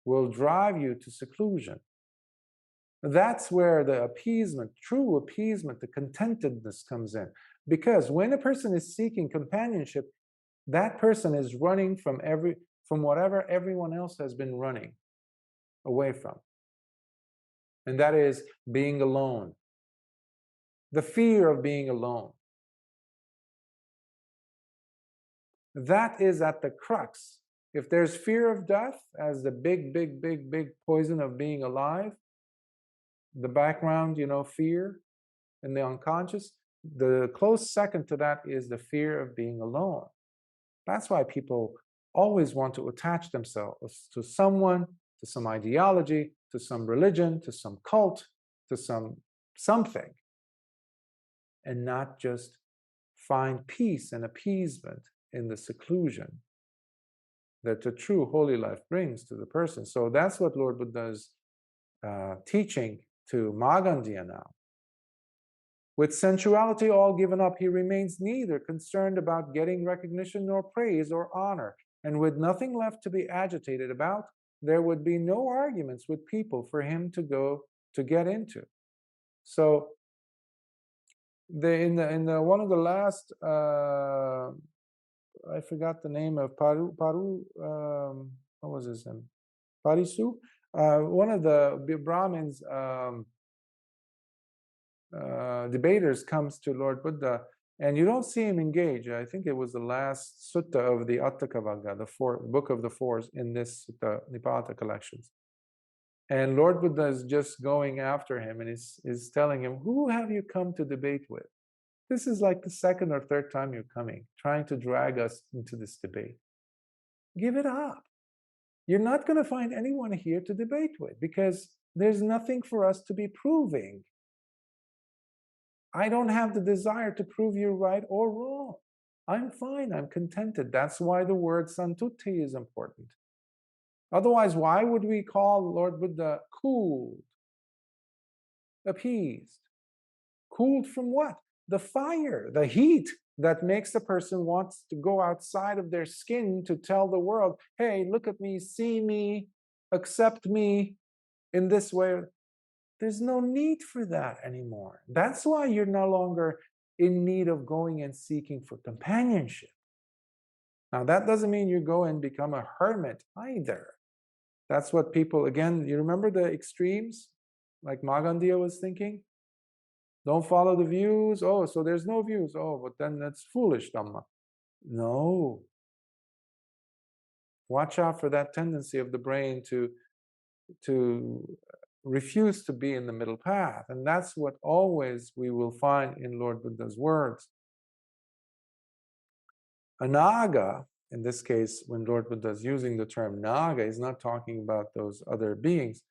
will drive you to seclusion. That's where the appeasement, true appeasement, the contentedness comes in. Because when a person is seeking companionship, that person is running from whatever everyone else has been running away from. And that is being alone. The fear of being alone. That is at the crux. If there's fear of death as the big poison of being alive, the background, fear in the unconscious, the close second to that is the fear of being alone. That's why people always want to attach themselves to someone, to some ideology, to some religion, to some cult, to something, and not just find peace and appeasement in the seclusion that the true holy life brings to the person. So that's what Lord Buddha is teaching to Māgaṇḍiya now. With sensuality all given up, he remains neither concerned about getting recognition nor praise or honor. And with nothing left to be agitated about, there would be no arguments with people for him to get into. So in the one of the last I forgot the name of Paru what was his name? Parisu, one of the Brahmins debaters comes to Lord Buddha, and you don't see him engage. I think it was the last sutta of the Atthakavagga, the book of the fours in this Sutta Nipāta collections. And Lord Buddha is just going after him and is telling him, who have you come to debate with? This is like the second or third time you're coming, trying to drag us into this debate. Give it up. You're not going to find anyone here to debate with because there's nothing for us to be proving. I don't have the desire to prove you're right or wrong. I'm fine, I'm contented. That's why the word santutti is important. Otherwise, why would we call Lord Buddha cooled, appeased? Cooled from what? The fire, the heat that makes the person want to go outside of their skin to tell the world, hey, look at me, see me, accept me in this way. There's no need for that anymore. That's why you're no longer in need of going and seeking for companionship. Now, that doesn't mean you go and become a hermit either. That's what people, again, you remember the extremes, like Māgaṇḍiya was thinking? Don't follow the views. Oh, so there's no views. Oh, but then that's foolish Dhamma. No. Watch out for that tendency of the brain to refuse to be in the middle path. And that's what always we will find in Lord Buddha's words. A Naga, in this case, when Lord Buddha is using the term Naga, he's not talking about those other beings,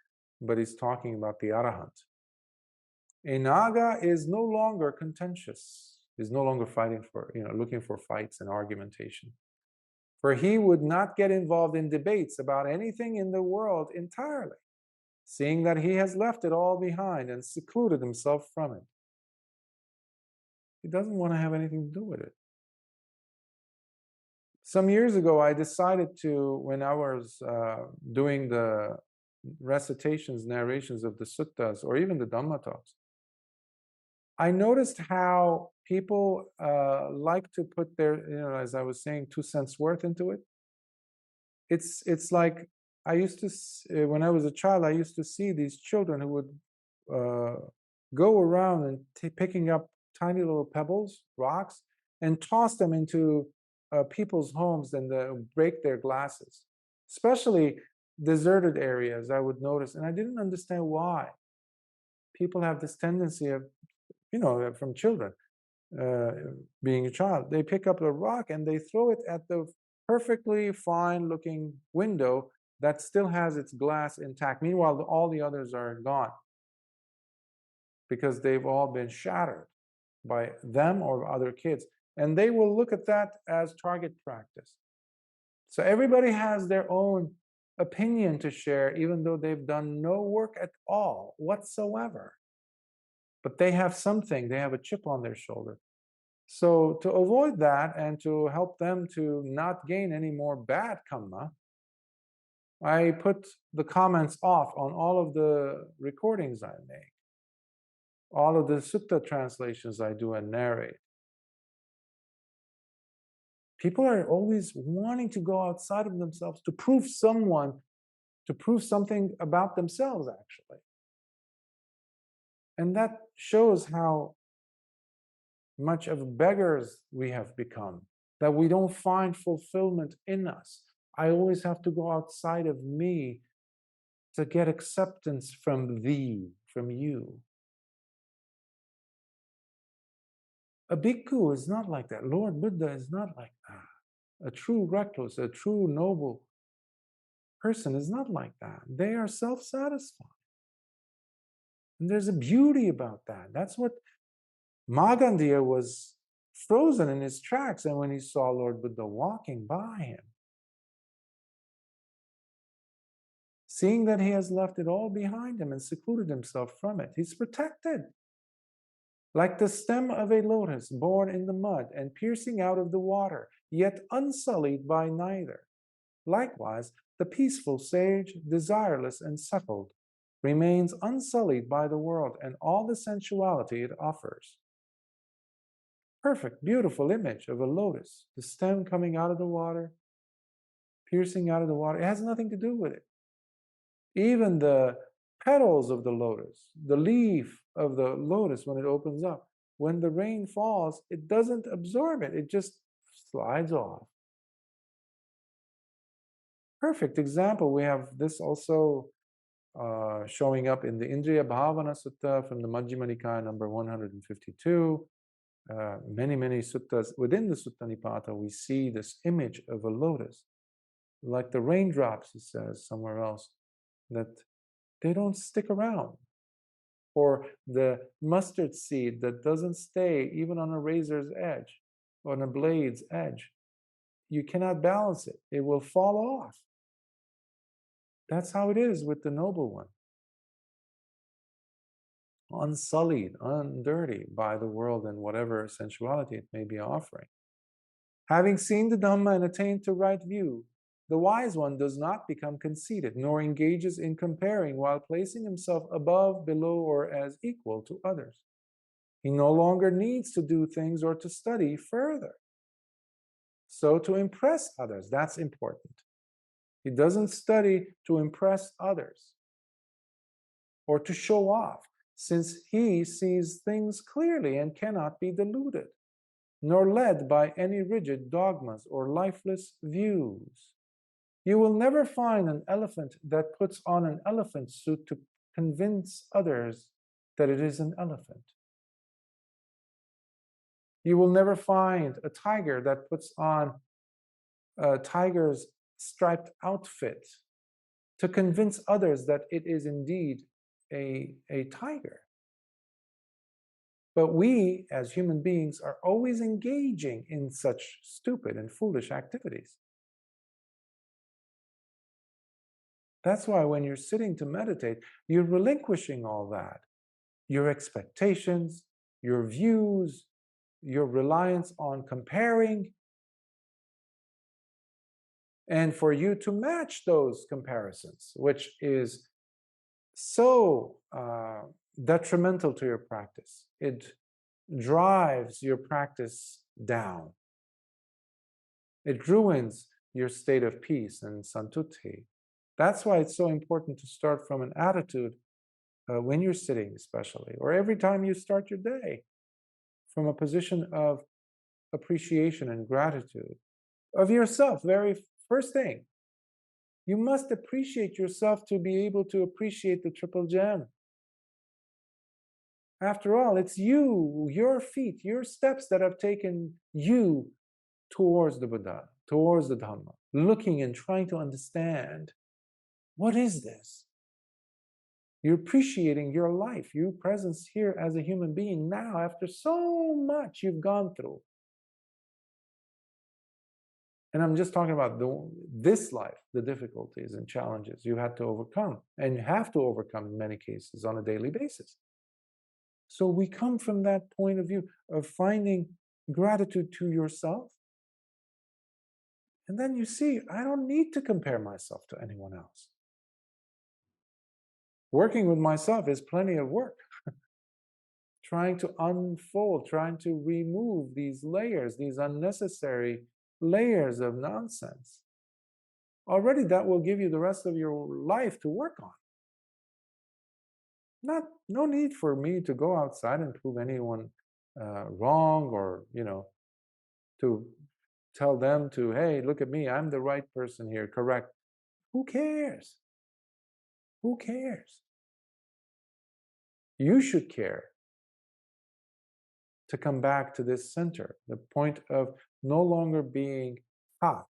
but he's talking about the Arahant. A Naga is no longer contentious. He's no longer fighting for, looking for fights and argumentation. For he would not get involved in debates about anything in the world entirely, seeing that he has left it all behind and secluded himself from it. He doesn't want to have anything to do with it. Some years ago, I decided to, when I was doing the recitations, narrations of the suttas, or even the Dhamma talks, I noticed how people like to put their, as I was saying, 2 cents worth into it. It's like I used to, when I was a child, I used to see these children who would go around and picking up tiny little pebbles, rocks, and toss them into people's homes and break their glasses. Especially deserted areas, I would notice, and I didn't understand why. People have this tendency of, from children, being a child, they pick up a rock and they throw it at the perfectly fine looking window that still has its glass intact. Meanwhile, all the others are gone because they've all been shattered by them or other kids. And they will look at that as target practice. So everybody has their own opinion to share, even though they've done no work at all whatsoever. But they have something, they have a chip on their shoulder. So to avoid that and to help them to not gain any more bad karma, I put the comments off on all of the recordings I make, all of the sutta translations I do and narrate. People are always wanting to go outside of themselves to prove something about themselves, actually. And that shows how much of beggars we have become, that we don't find fulfillment in us. I always have to go outside of me to get acceptance from thee, from you. A bhikkhu is not like that. Lord Buddha is not like that. A true recluse, a true noble person is not like that. They are self-satisfied. And there's a beauty about that. That's what Māgaṇḍiya was frozen in his tracks, and when he saw Lord Buddha walking by him, seeing that he has left it all behind him and secluded himself from it, he's protected. like the stem of a lotus born in the mud and piercing out of the water, yet unsullied by neither. Likewise, the peaceful sage, desireless and settled, remains unsullied by the world and all the sensuality it offers. Perfect, beautiful image of a lotus, the stem coming out of the water, piercing out of the water. It has nothing to do with it. Even the petals of the lotus, the leaf of the lotus, when it opens up, when the rain falls, it doesn't absorb it, it just slides off. Perfect example. We have this also showing up in the Indriya Bhavana Sutta from the Majjhima Nikāya number 152. Many suttas within the Sutta Nipāta, we see this image of a lotus, like the raindrops, he says somewhere else, that they don't stick around. Or the mustard seed that doesn't stay even on a razor's edge, on a blade's edge. You cannot balance it. It will fall off. That's how it is with the noble one. Unsullied, undirty by the world and whatever sensuality it may be offering. Having seen the Dhamma and attained to right view, the wise one does not become conceited, nor engages in comparing while placing himself above, below, or as equal to others. He no longer needs to do things or to study further. So to impress others, that's important. He doesn't study to impress others or to show off, since he sees things clearly and cannot be deluded, nor led by any rigid dogmas or lifeless views. You will never find an elephant that puts on an elephant suit to convince others that it is an elephant. You will never find a tiger that puts on a tiger's striped outfit to convince others that it is indeed a tiger. But we, as human beings, are always engaging in such stupid and foolish activities. That's why when you're sitting to meditate, you're relinquishing all that. Your expectations, your views, your reliance on comparing, and for you to match those comparisons, which is so detrimental to your practice. It drives your practice down. It ruins your state of peace and santuti. That's why it's so important to start from an attitude when you're sitting, especially, or every time you start your day, from a position of appreciation and gratitude of yourself. Very first thing, you must appreciate yourself to be able to appreciate the triple gem. After all, it's you, your feet, your steps that have taken you towards the Buddha, towards the Dhamma, looking and trying to understand, what is this? You're appreciating your life, your presence here as a human being now, after so much you've gone through. And I'm just talking about this life, the difficulties and challenges you had to overcome, and you have to overcome in many cases on a daily basis. So we come from that point of view of finding gratitude to yourself. And then you see, I don't need to compare myself to anyone else. Working with myself is plenty of work. Trying to unfold, trying to remove these layers, these unnecessary layers of nonsense. Already that will give you the rest of your life to work on. No need for me to go outside and prove anyone wrong, or to tell them to, hey, look at me, I'm the right person here, correct. Who cares? Who cares? You should care to come back to this center, the point of no longer being hot,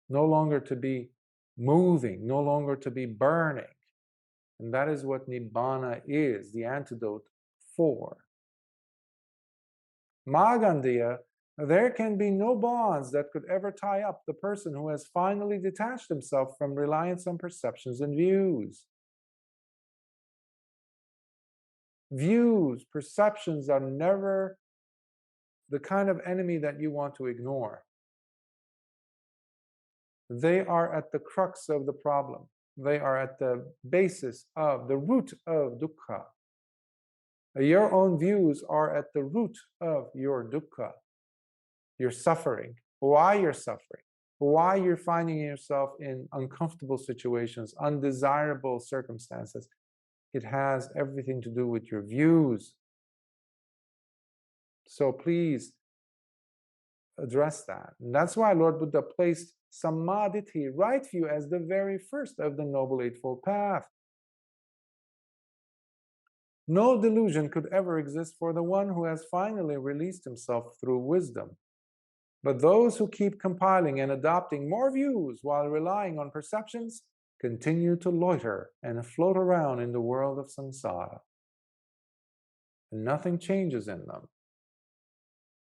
no longer to be moving, no longer to be burning. And that is what Nibbana is, the antidote for. Māgaṇḍiya, there can be no bonds that could ever tie up the person who has finally detached himself from reliance on perceptions and views. Views, perceptions are never the kind of enemy that you want to ignore. They are at the crux of the problem. They are at the basis of, the root of dukkha. Your own views are at the root of your dukkha, your suffering, why you're suffering, why you're finding yourself in uncomfortable situations, undesirable circumstances. It has everything to do with your views. So please address that. And that's why Lord Buddha placed samadhi, right view, as the very first of the Noble Eightfold Path. No delusion could ever exist for the one who has finally released himself through wisdom. But those who keep compiling and adopting more views while relying on perceptions continue to loiter and float around in the world of samsara. And nothing changes in them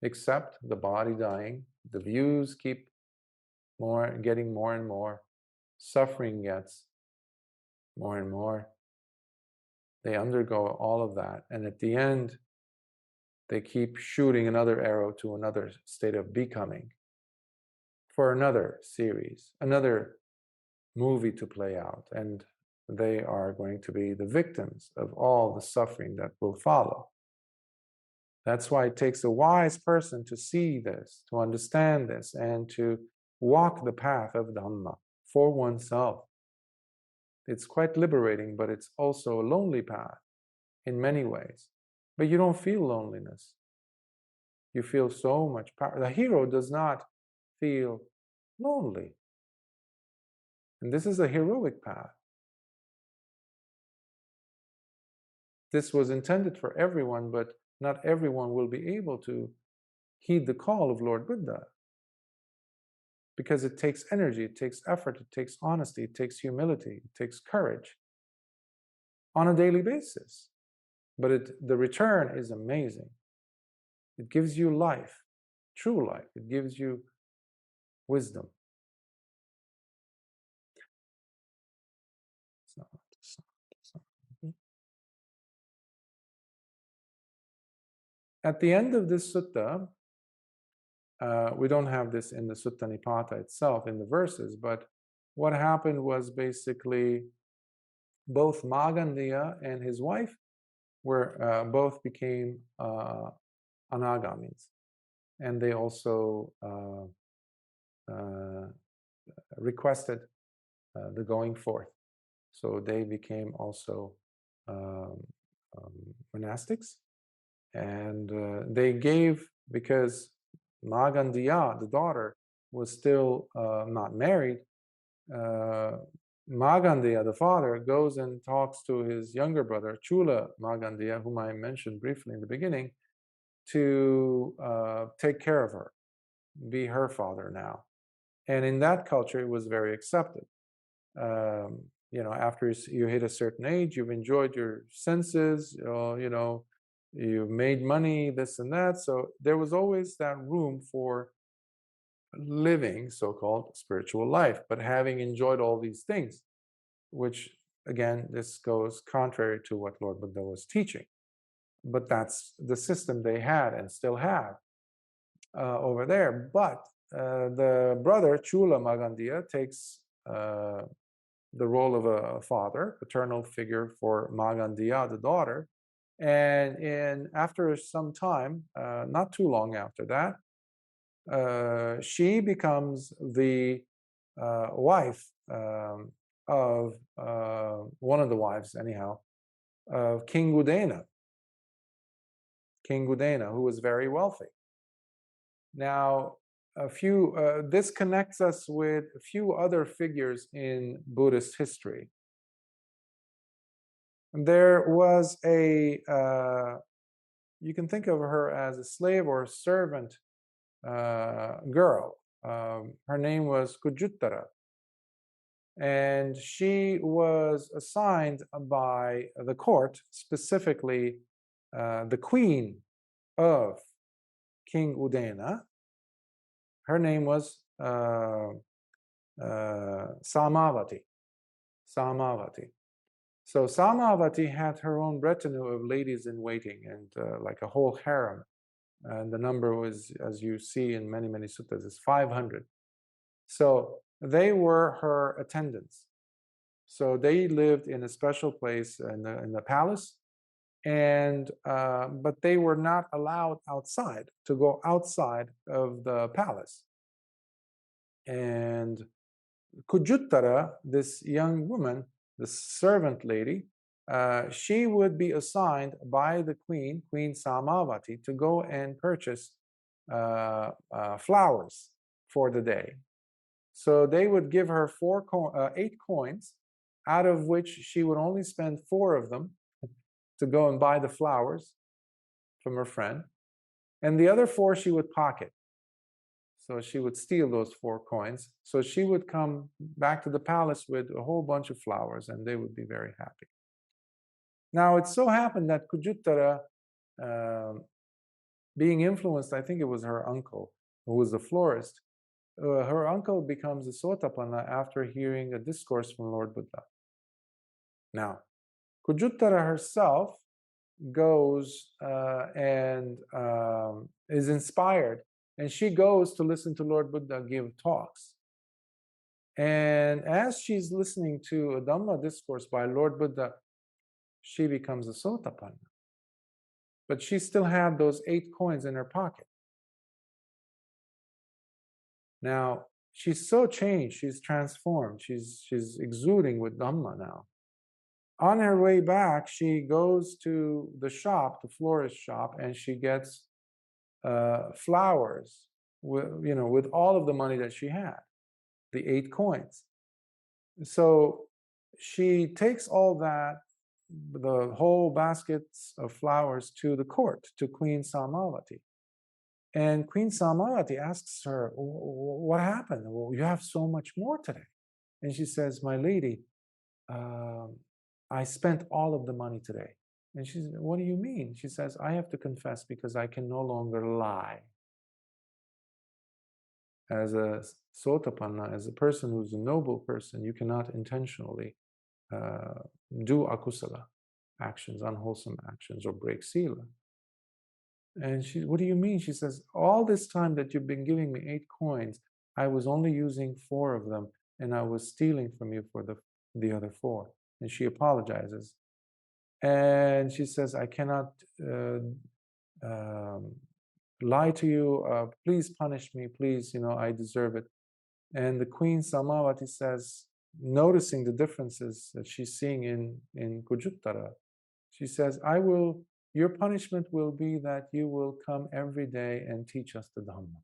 except the body dying. The views keep getting more and more. Suffering gets more and more. They undergo all of that, and at the end, they keep shooting another arrow to another state of becoming for another series, another movie to play out, and they are going to be the victims of all the suffering that will follow. That's why it takes a wise person to see this, to understand this, and to walk the path of Dhamma for oneself. It's quite liberating, but it's also a lonely path in many ways. But you don't feel loneliness. You feel so much power. The hero does not feel lonely. And this is a heroic path. This was intended for everyone, but not everyone will be able to heed the call of Lord Buddha. Because it takes energy, it takes effort, it takes honesty, it takes humility, it takes courage on a daily basis. But the return is amazing. It gives you life, true life. It gives you wisdom. At the end of this sutta, we don't have this in the Sutta Nipāta itself, in the verses, but what happened was basically both Māgaṇḍiya and his wife both became Anāgāmins, and they also requested the going forth. So they became also monastics, and they gave, because Māgaṇḍiya, the daughter, was still not married. Māgaṇḍiya, the father, goes and talks to his younger brother, Chula Māgaṇḍiya, whom I mentioned briefly in the beginning, to take care of her, be her father now. And in that culture, it was very accepted. After you hit a certain age, you've enjoyed your senses, you've made money, this and that. So there was always that room for living so-called spiritual life, but having enjoyed all these things, which again, this goes contrary to what Lord Buddha was teaching. But that's the system they had and still have over there. But the brother, Chula Māgaṇḍiya, takes the role of a father, paternal figure for Māgaṇḍiya, the daughter. And after some time, not too long after that, she becomes the wife of one of the wives, anyhow, of King Udena. King Udena, who was very wealthy. Now, this connects us with a few other figures in Buddhist history. There was you can think of her as a slave or a servant girl. Her name was Kujuttara. And she was assigned by the court, specifically the queen of King Udena. Her name was Samavati. So Samavati had her own retinue of ladies in waiting, and like a whole harem. And the number was, as you see in many, many suttas, is 500. So they were her attendants. So they lived in a special place in the palace, and but they were not allowed outside to go outside of the palace. And Kujuttara, this young woman, the servant lady, she would be assigned by the queen, Queen Samavati, to go and purchase flowers for the day. So they would give her 8 coins, out of which she would only spend 4 of them to go and buy the flowers from her friend, and the other 4 she would pocket. So she would steal those 4 coins. So she would come back to the palace with a whole bunch of flowers, and they would be very happy. Now, it so happened that Kujuttara, being influenced, I think it was her uncle, who was the florist, her uncle becomes a Sotapanna after hearing a discourse from Lord Buddha. Now, Kujuttara herself goes and is inspired, and she goes to listen to Lord Buddha give talks. And as she's listening to a Dhamma discourse by Lord Buddha, she becomes a Sotapanna. But she still had those 8 coins in her pocket. Now, she's so changed, she's transformed, she's exuding with Dhamma now. On her way back, she goes to the shop, the florist shop, and she gets flowers with all of the money that she had, the 8 coins. So she takes all that, the whole baskets of flowers, to the court, to Queen Samavati. And Queen Samavati asks her, what happened? Well, you have so much more today. And she says, my lady, I spent all of the money today. And she says, what do you mean? She says, I have to confess because I can no longer lie. As a Sotapanna, as a person who's a noble person, you cannot intentionally do akusala actions, unwholesome actions, or break sila. And she, what do you mean? She says, all this time that you've been giving me 8 coins, I was only using 4 of them, and I was stealing from you for the other 4. And she apologizes. And she says, I cannot lie to you. Please punish me. Please, I deserve it. And the Queen Samavati says, noticing the differences that she's seeing in Kujuttara, she says, your punishment will be that you will come every day and teach us the Dhamma.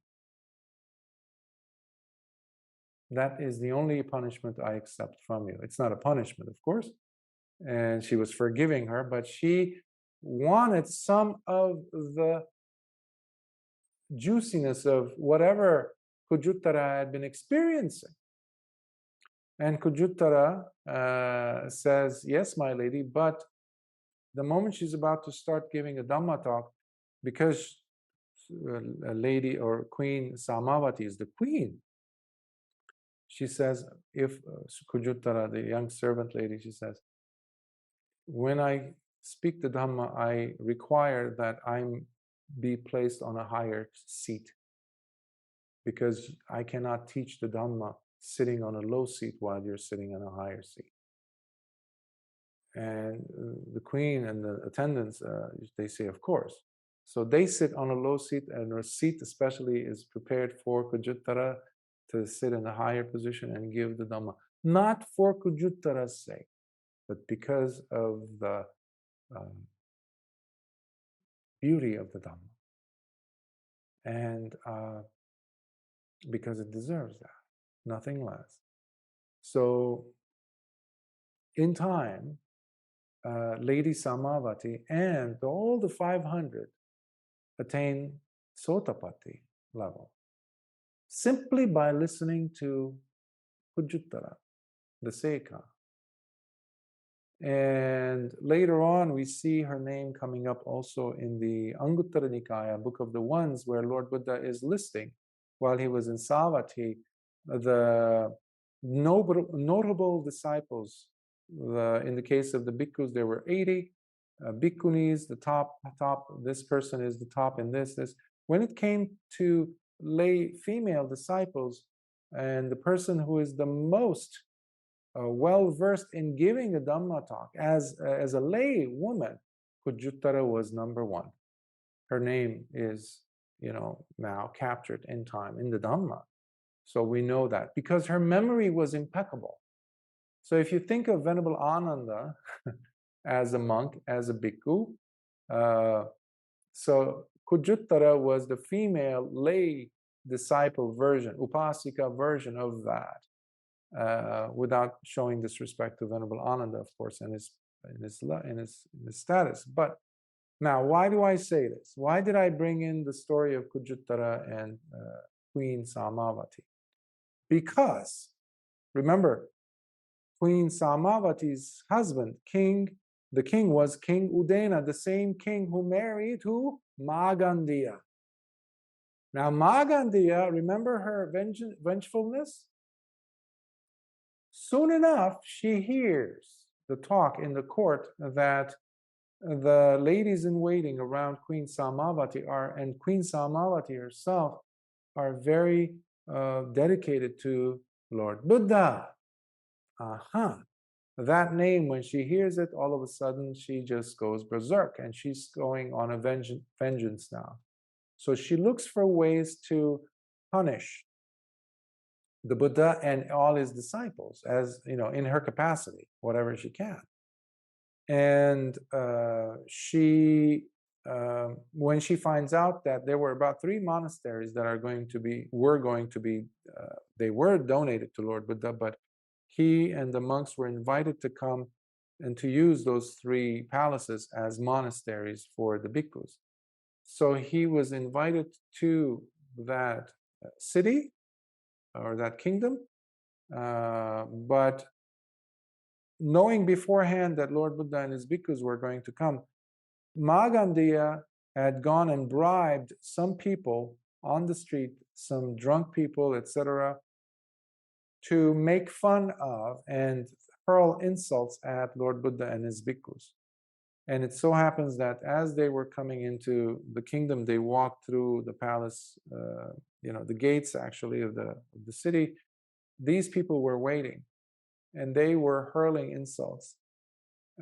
That is the only punishment I accept from you. It's not a punishment, of course. And she was forgiving her, but she wanted some of the juiciness of whatever Kujuttara had been experiencing. And Kujuttara says, yes, my lady, but the moment she's about to start giving a Dhamma talk, because a lady or Queen Samavati is the queen, she says, if Kujuttara, the young servant lady, she says, when I speak the Dhamma, I require that I be placed on a higher seat, because I cannot teach the Dhamma sitting on a low seat while you're sitting on a higher seat. And the queen and the attendants, they say, of course. So they sit on a low seat, and a seat especially is prepared for Kujuttara to sit in a higher position and give the Dhamma. Not for Kujuttara's sake, but because of the beauty of the Dhamma. And because it deserves that, nothing less. So in time, Lady Samavati and all the 500 attain Sotapatti level simply by listening to Kujuttara, the Seka. And later on, we see her name coming up also in the Anguttara Nikāya, Book of the Ones, where Lord Buddha is listing, while he was in Savatthi, the notable disciples In the case of the bhikkhus, there were 80 bhikkhunis. The top, this person is the top in this. When it came to lay female disciples, and the person who is the most well versed in giving a Dhamma talk as a lay woman, Kuddaka was number one. Her name is, now captured in time in the Dhamma. So we know that because her memory was impeccable. So if you think of Venerable Ananda as a monk, as a bhikkhu, so Kuddaka was the female lay disciple version, upasika version of that, without showing disrespect to Venerable Ananda, of course, and his status. But now, why do I say this? Why did I bring in the story of Kuddaka and Queen Samavati? Because, remember, Queen Samavati's husband, the king was King Udena, the same king who married who? Māgaṇḍiya. Now, Māgaṇḍiya, remember her vengefulness? Soon enough, she hears the talk in the court that the ladies in waiting around Queen Samavati and Queen Samavati herself are very dedicated to Lord Buddha. That name, when she hears it, all of a sudden she just goes berserk, and she's going on a vengeance now. So she looks for ways to punish the Buddha and all his disciples, as in her capacity, whatever she can. And when she finds out that there were about 3 monasteries that they were donated to Lord Buddha, but he and the monks were invited to come and to use those 3 palaces as monasteries for the bhikkhus. So he was invited to that city or that kingdom, but knowing beforehand that Lord Buddha and his bhikkhus were going to come, Māgaṇḍiya had gone and bribed some people on the street, some drunk people, etc., to make fun of and hurl insults at Lord Buddha and his bhikkhus. And it so happens that as they were coming into the kingdom, they walked through the palace, the gates actually of the city. These people were waiting, and they were hurling insults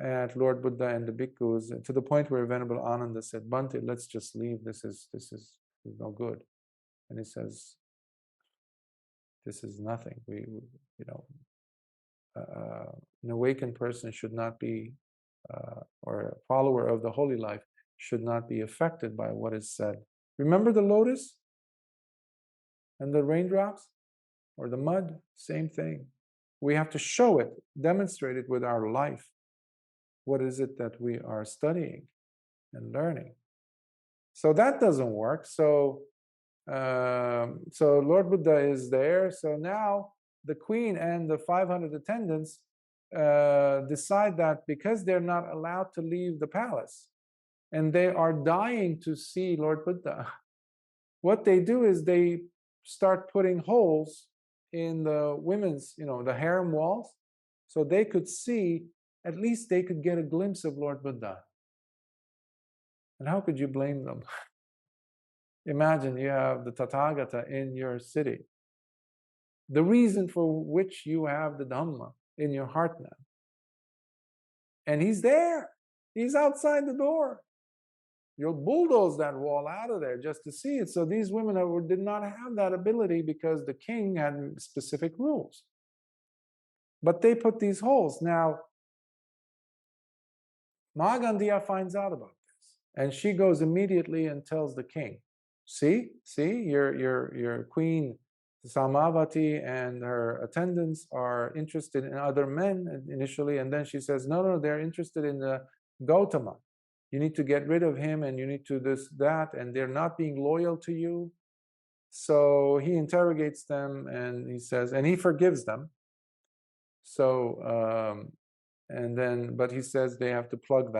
at Lord Buddha and the bhikkhus, to the point where Venerable Ananda said, "Bhante, let's just leave. This is no good." And he says, "This is nothing. An awakened person should not be, or a follower of the holy life should not be affected by what is said." Remember the lotus and the raindrops or the mud? Same thing. We have to show it, demonstrate it with our life. What is it that we are studying and learning? So that doesn't work. So Lord Buddha is there. So now the queen and the 500 attendants decide that because they're not allowed to leave the palace and they are dying to see Lord Buddha, what they do is they start putting holes in the women's, the harem walls, so they could see, at least they could get a glimpse of Lord Buddha. And how could you blame them? Imagine you have the Tathagata in your city, the reason for which you have the Dhamma in your heart now. And he's there. He's outside the door. You'll bulldoze that wall out of there just to see it. So these women did not have that ability because the king had specific rules. But they put these holes. Now, Māgaṇḍiya finds out about this, and she goes immediately and tells the king, see, your queen Samavati and her attendants are interested in other men initially, and then she says, no, they're interested in the Gautama. You need to get rid of him, and you need to this, that, and they're not being loyal to you. So he interrogates them, and he says, and he forgives them. So, but he says they have to plug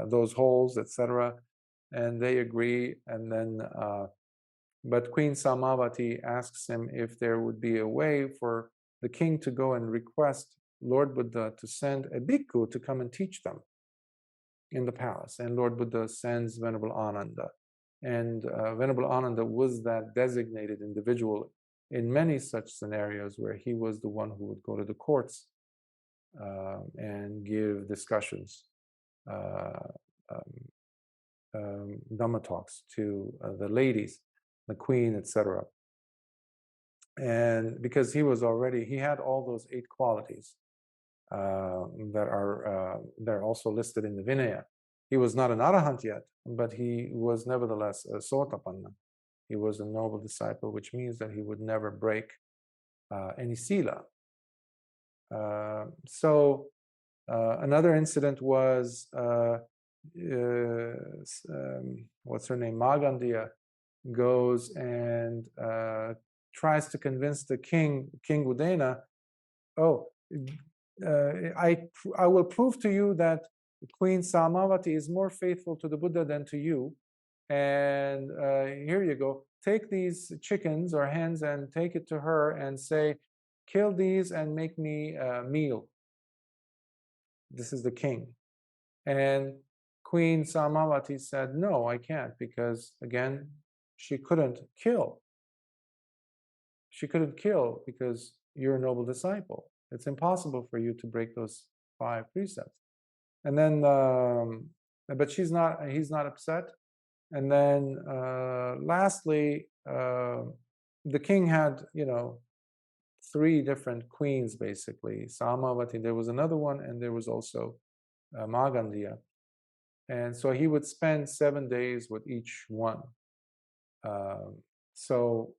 those holes, etc. And they agree. And then, but Queen Samavati asks him if there would be a way for the king to go and request Lord Buddha to send a bhikkhu to come and teach them in the palace. And Lord Buddha sends Venerable Ananda. And Venerable Ananda was that designated individual in many such scenarios where he was the one who would go to the courts and give discussions, Dhamma talks to the ladies, the queen, etc. And because he had all those 8 qualities that are also listed in the Vinaya. He was not an arahant yet, but he was nevertheless a sotapanna. He was a noble disciple, which means that he would never break any sila. So another incident was what's her name? Māgaṇḍiya goes and tries to convince the King Udena, oh, I will prove to you that Queen Samavati is more faithful to the Buddha than to you. And here you go. Take these chickens or hens and take it to her and say, kill these and make me a meal. This is the king. And Queen Samavati said, no, I can't, because again, she couldn't kill. She couldn't kill because you're a noble disciple. It's impossible for you to break those 5 precepts. And then, but he's not upset. And then lastly, the king had, 3 different queens, basically. Samavati, there was another one, and there was also Māgaṇḍiya. And so he would spend 7 days with each one. So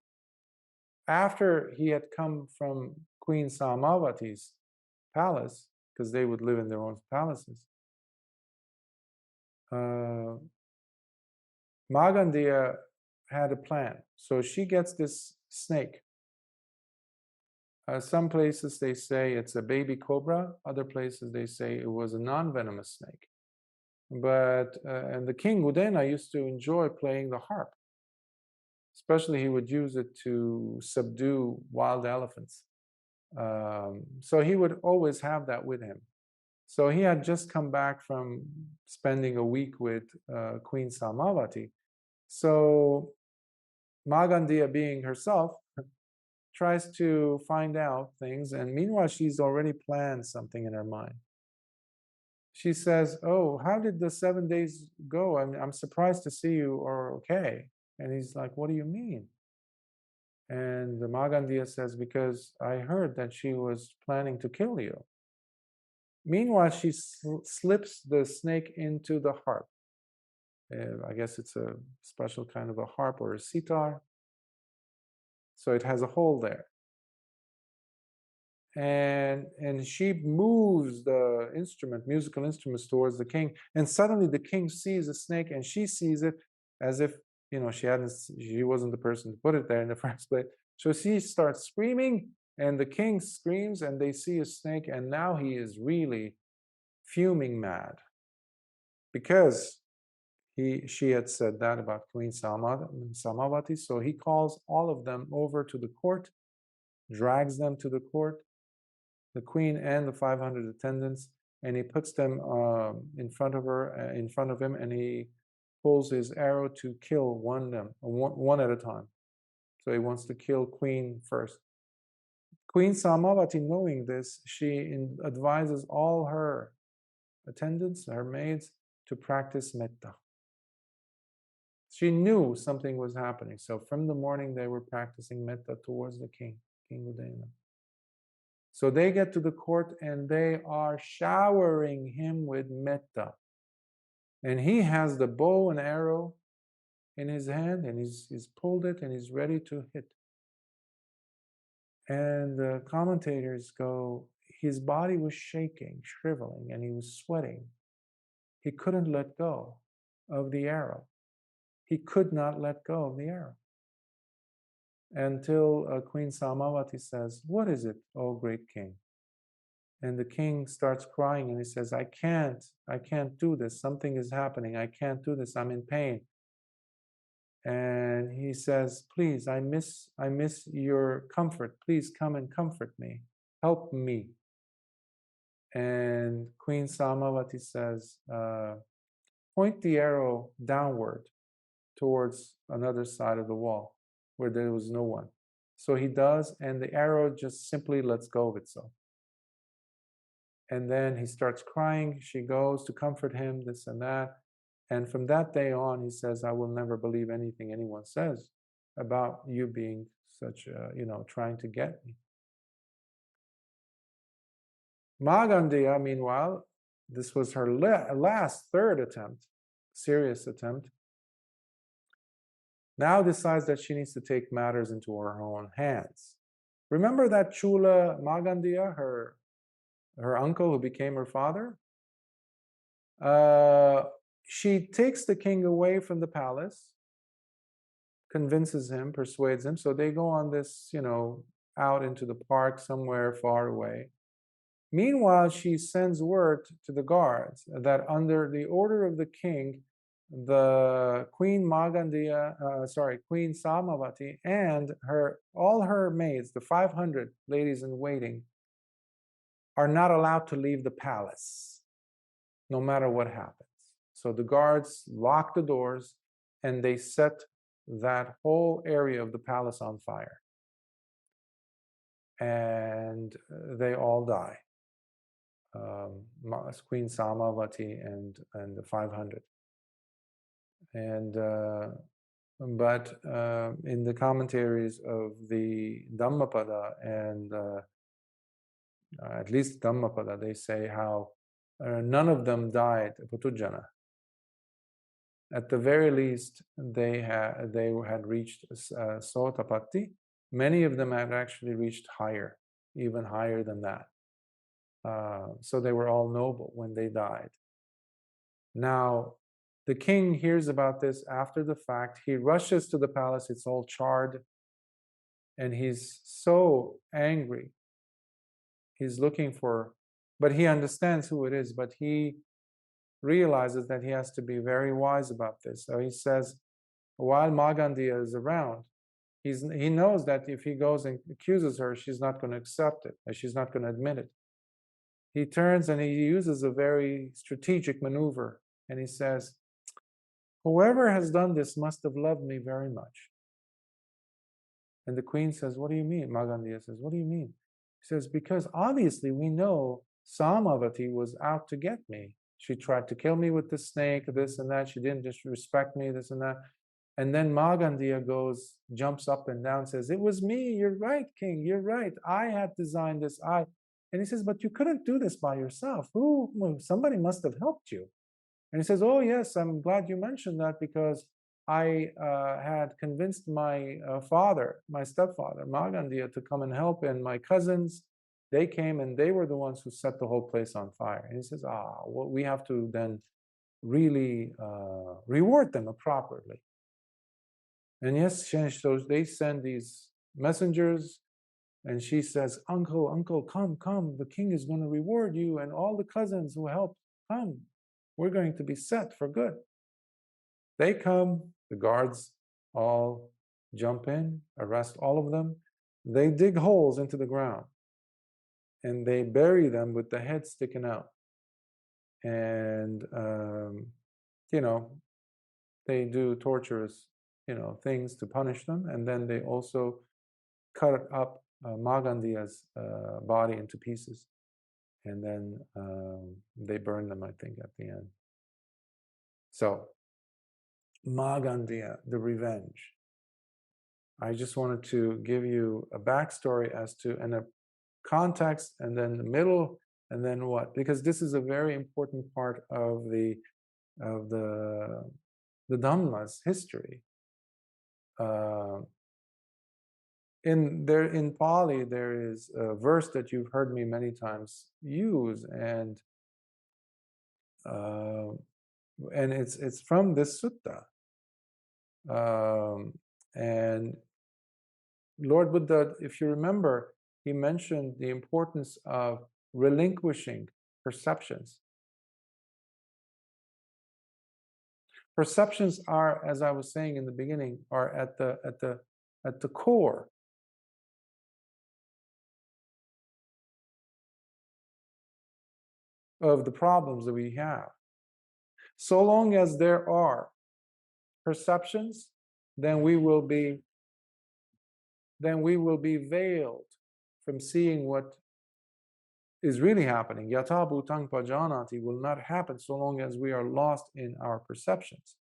after he had come from Queen Samavati's palace, because they would live in their own palaces, Māgaṇḍiya had a plan. So she gets this snake. Some places they say it's a baby cobra. Other places they say it was a non-venomous snake. But and the king Udena used to enjoy playing the harp. Especially he would use it to subdue wild elephants. So he would always have that with him. So he had just come back from spending a week with Queen Samavati. So Māgaṇḍiya, being herself, tries to find out things, and meanwhile she's already planned something in her mind. She says, oh, how did the 7 days go? I'm surprised to see you are okay. And he's like, what do you mean? And the Māgaṇḍiya says, because I heard that she was planning to kill you. Meanwhile, she slips the snake into the harp. I guess it's a special kind of a harp or a sitar. So it has a hole there. And she moves the instrument, musical instruments, towards the king. And suddenly the king sees a snake, and she sees it as if, she wasn't the person to put it there in the first place. So she starts screaming, and the king screams, and they see a snake, and now he is really fuming mad, because she had said that about Queen Samavati. So he calls all of them over to the court, drags them to the court, the queen and the 500 attendants, and he puts them in front of him, and he pulls his arrow to kill one at a time. So he wants to kill Queen first. Queen Samavati, knowing this, she advises all her attendants, her maids, to practice metta. She knew something was happening. So from the morning, they were practicing metta towards the king, King Udena. So they get to the court, and they are showering him with metta. And he has the bow and arrow in his hand, and he's pulled it, and he's ready to hit. And the commentators go, his body was shaking, shriveling, and he was sweating. He couldn't let go of the arrow. He could not let go of the arrow. Until Queen Samavati says, what is it, O great king? And the king starts crying, and he says, I can't do this. Something is happening. I can't do this. I'm in pain. And he says, please, I miss your comfort. Please come and comfort me. Help me. And Queen Samavati says, point the arrow downward towards another side of the wall where there was no one. So he does, and the arrow just simply lets go of itself. And then he starts crying. She goes to comfort him, this and that. And from that day on, he says, I will never believe anything anyone says about you being such, trying to get me. Māgaṇḍiya, meanwhile, this was her last, third attempt, serious attempt, now decides that she needs to take matters into her own hands. Remember that Chula Māgaṇḍiya, her uncle who became her father? She takes the king away from the palace, convinces him, persuades him. So they go on this, out into the park somewhere far away. Meanwhile, she sends word to the guards that under the order of the king, the Queen Queen Samavati and all her maids, the 500 ladies in waiting, are not allowed to leave the palace, no matter what happens. So the guards lock the doors and they set that whole area of the palace on fire. And they all die. Queen Samavati and the 500. And but in the commentaries of the Dhammapada and at least Dhammapada, they say how none of them died Putujjana. At the very least, they had reached Sotapatti. Many of them had actually reached higher, even higher than that. So they were all noble when they died. Now, the king hears about this after the fact. He rushes to the palace. It's all charred. And he's so angry. He's looking for, but he understands who it is, but he realizes that he has to be very wise about this. So he says, while Māgaṇḍiya is around, he knows that if he goes and accuses her, she's not going to accept it, and she's not going to admit it. He turns and he uses a very strategic maneuver, and he says, whoever has done this must have loved me very much. And the queen says, what do you mean? Māgaṇḍiya says, what do you mean? He says, because obviously we know Samavati was out to get me. She tried to kill me with the snake, this and that. She didn't just respect me, this and that. And then Māgaṇḍiya jumps up and down, says, it was me, you're right, king, you're right. I had designed this, And he says, but you couldn't do this by yourself. Somebody must have helped you. And he says, oh yes, I'm glad you mentioned that because I had convinced my father, my stepfather, Māgaṇḍiya, to come and help, and my cousins, they came and they were the ones who set the whole place on fire. And he says, well, we have to then really reward them properly. And yes, so they send these messengers, and she says, uncle, come, the king is going to reward you, and all the cousins who helped, come, we're going to be set for good. They come, the guards all jump in, arrest all of them. They dig holes into the ground, and they bury them with the head sticking out. And, they do torturous, things to punish them. And then they also cut up Māgaṇḍiya's body into pieces. And then they burn them, I think, at the end. So, Māgaṇḍiya, the revenge. I just wanted to give you a backstory as to, and a context, and then the middle, and then what? Because this is a very important part of the Dhamma's history. In Pali, there is a verse that you've heard me many times use, and it's from this sutta. And Lord Buddha, if you remember, he mentioned the importance of relinquishing perceptions. Perceptions are, as I was saying in the beginning, are at the core. of the problems that we have. So long as there are perceptions, then we will be veiled from seeing what is really happening. Yata bhutang pajanati will not happen so long as we are lost in our perceptions.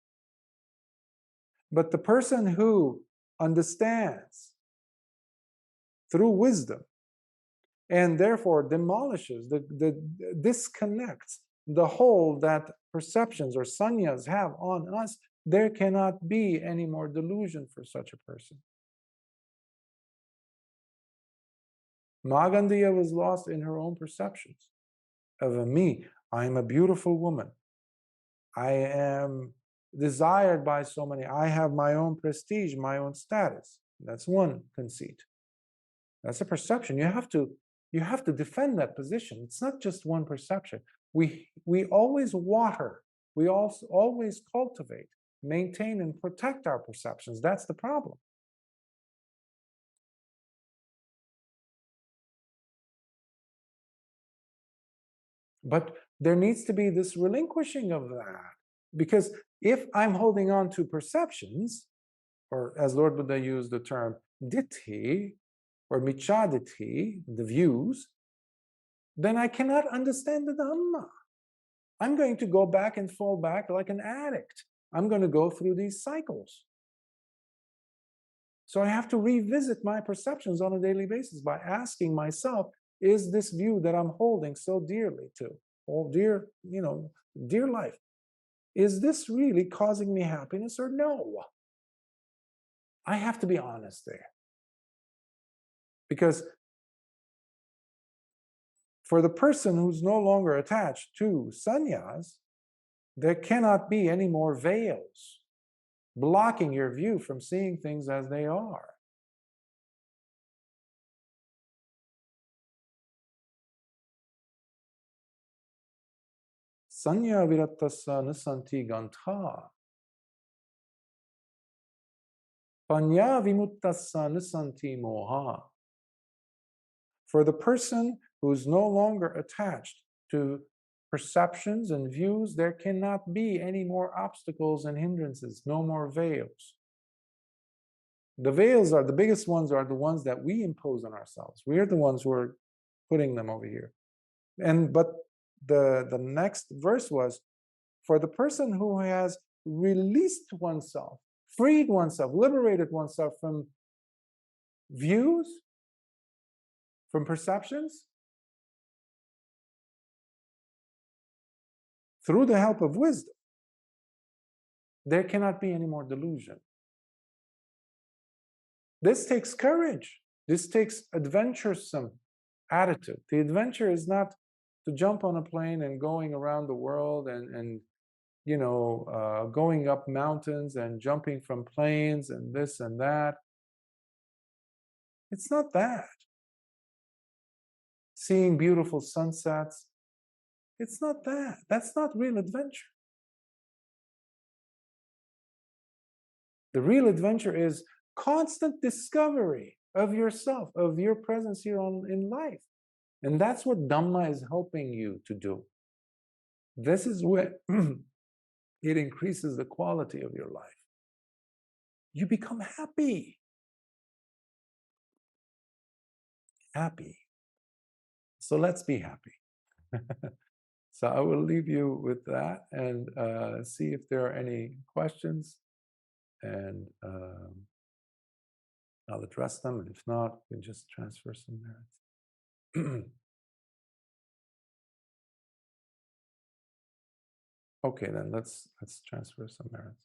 But the person who understands through wisdom and therefore demolishes, disconnects the hold that perceptions or sannyas have on us, there cannot be any more delusion for such a person. Māgaṇḍiya was lost in her own perceptions of a me. I am a beautiful woman. I am desired by so many. I have my own prestige, my own status. That's one conceit. That's a perception. You have to defend that position. It's not just one perception. We always water. We also always cultivate, maintain, and protect our perceptions. That's the problem. But there needs to be this relinquishing of that. Because if I'm holding on to perceptions, or as Lord Buddha used the term ditti, or michaditti, the views, then I cannot understand the Dhamma. I'm going to go back and fall back like an addict. I'm going to go through these cycles. So I have to revisit my perceptions on a daily basis by asking myself, is this view that I'm holding so dearly to, oh dear, dear life, is this really causing me happiness or no? I have to be honest there. Because for the person who's no longer attached to sannyas, there cannot be any more veils blocking your view from seeing things as they are. Sanya viratassa nasanti gantha. Panya vimuttassa nasanti moha. For the person who's no longer attached to perceptions and views, there cannot be any more obstacles and hindrances, no more veils. The veils are the biggest ones, are the ones that we impose on ourselves. We are the ones who are putting them over here. But the next verse was, for the person who has released oneself, freed oneself, liberated oneself from views, from perceptions, through the help of wisdom, there cannot be any more delusion. This takes courage. This takes adventuresome attitude. The adventure is not to jump on a plane and going around the world and going up mountains and jumping from planes and this and that. It's not that. Seeing beautiful sunsets. It's not that. That's not real adventure. The real adventure is constant discovery of yourself, of your presence here in life. And that's what Dhamma is helping you to do. This is where it increases the quality of your life. You become happy. Happy. So let's be happy. So I will leave you with that and see if there are any questions, and I'll address them. And if not, we can just transfer some merits. Okay, then let's transfer some merits.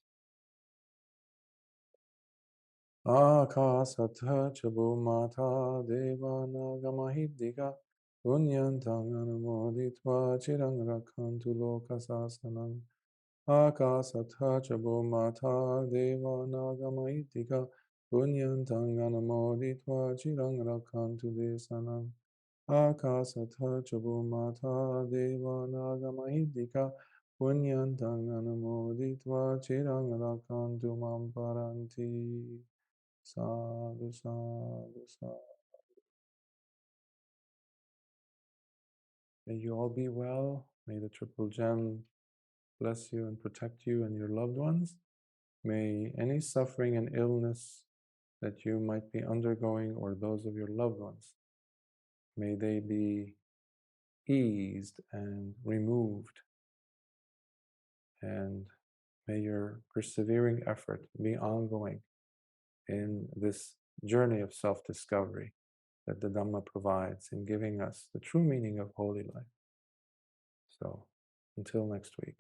Akasatha chabumata devanāgāmin punyantang anumoditva chirang rakhantu lokasasanam. Akasatha chabumata devanāgāmin punyantang anumoditva chirang rakhantu desanam. Akasatha chabumata devanāgāmin punyantang anumoditva chirang rakhantu mamparanti. Sadhu, sadhu, sadhu. May you all be well. May the Triple Gem bless you and protect you and your loved ones. May any suffering and illness that you might be undergoing or those of your loved ones, may they be eased and removed, and may your persevering effort be ongoing in this journey of self-discovery that the Dhamma provides in giving us the true meaning of holy life. So, until next week,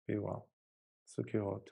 be well. Sukhi Hot.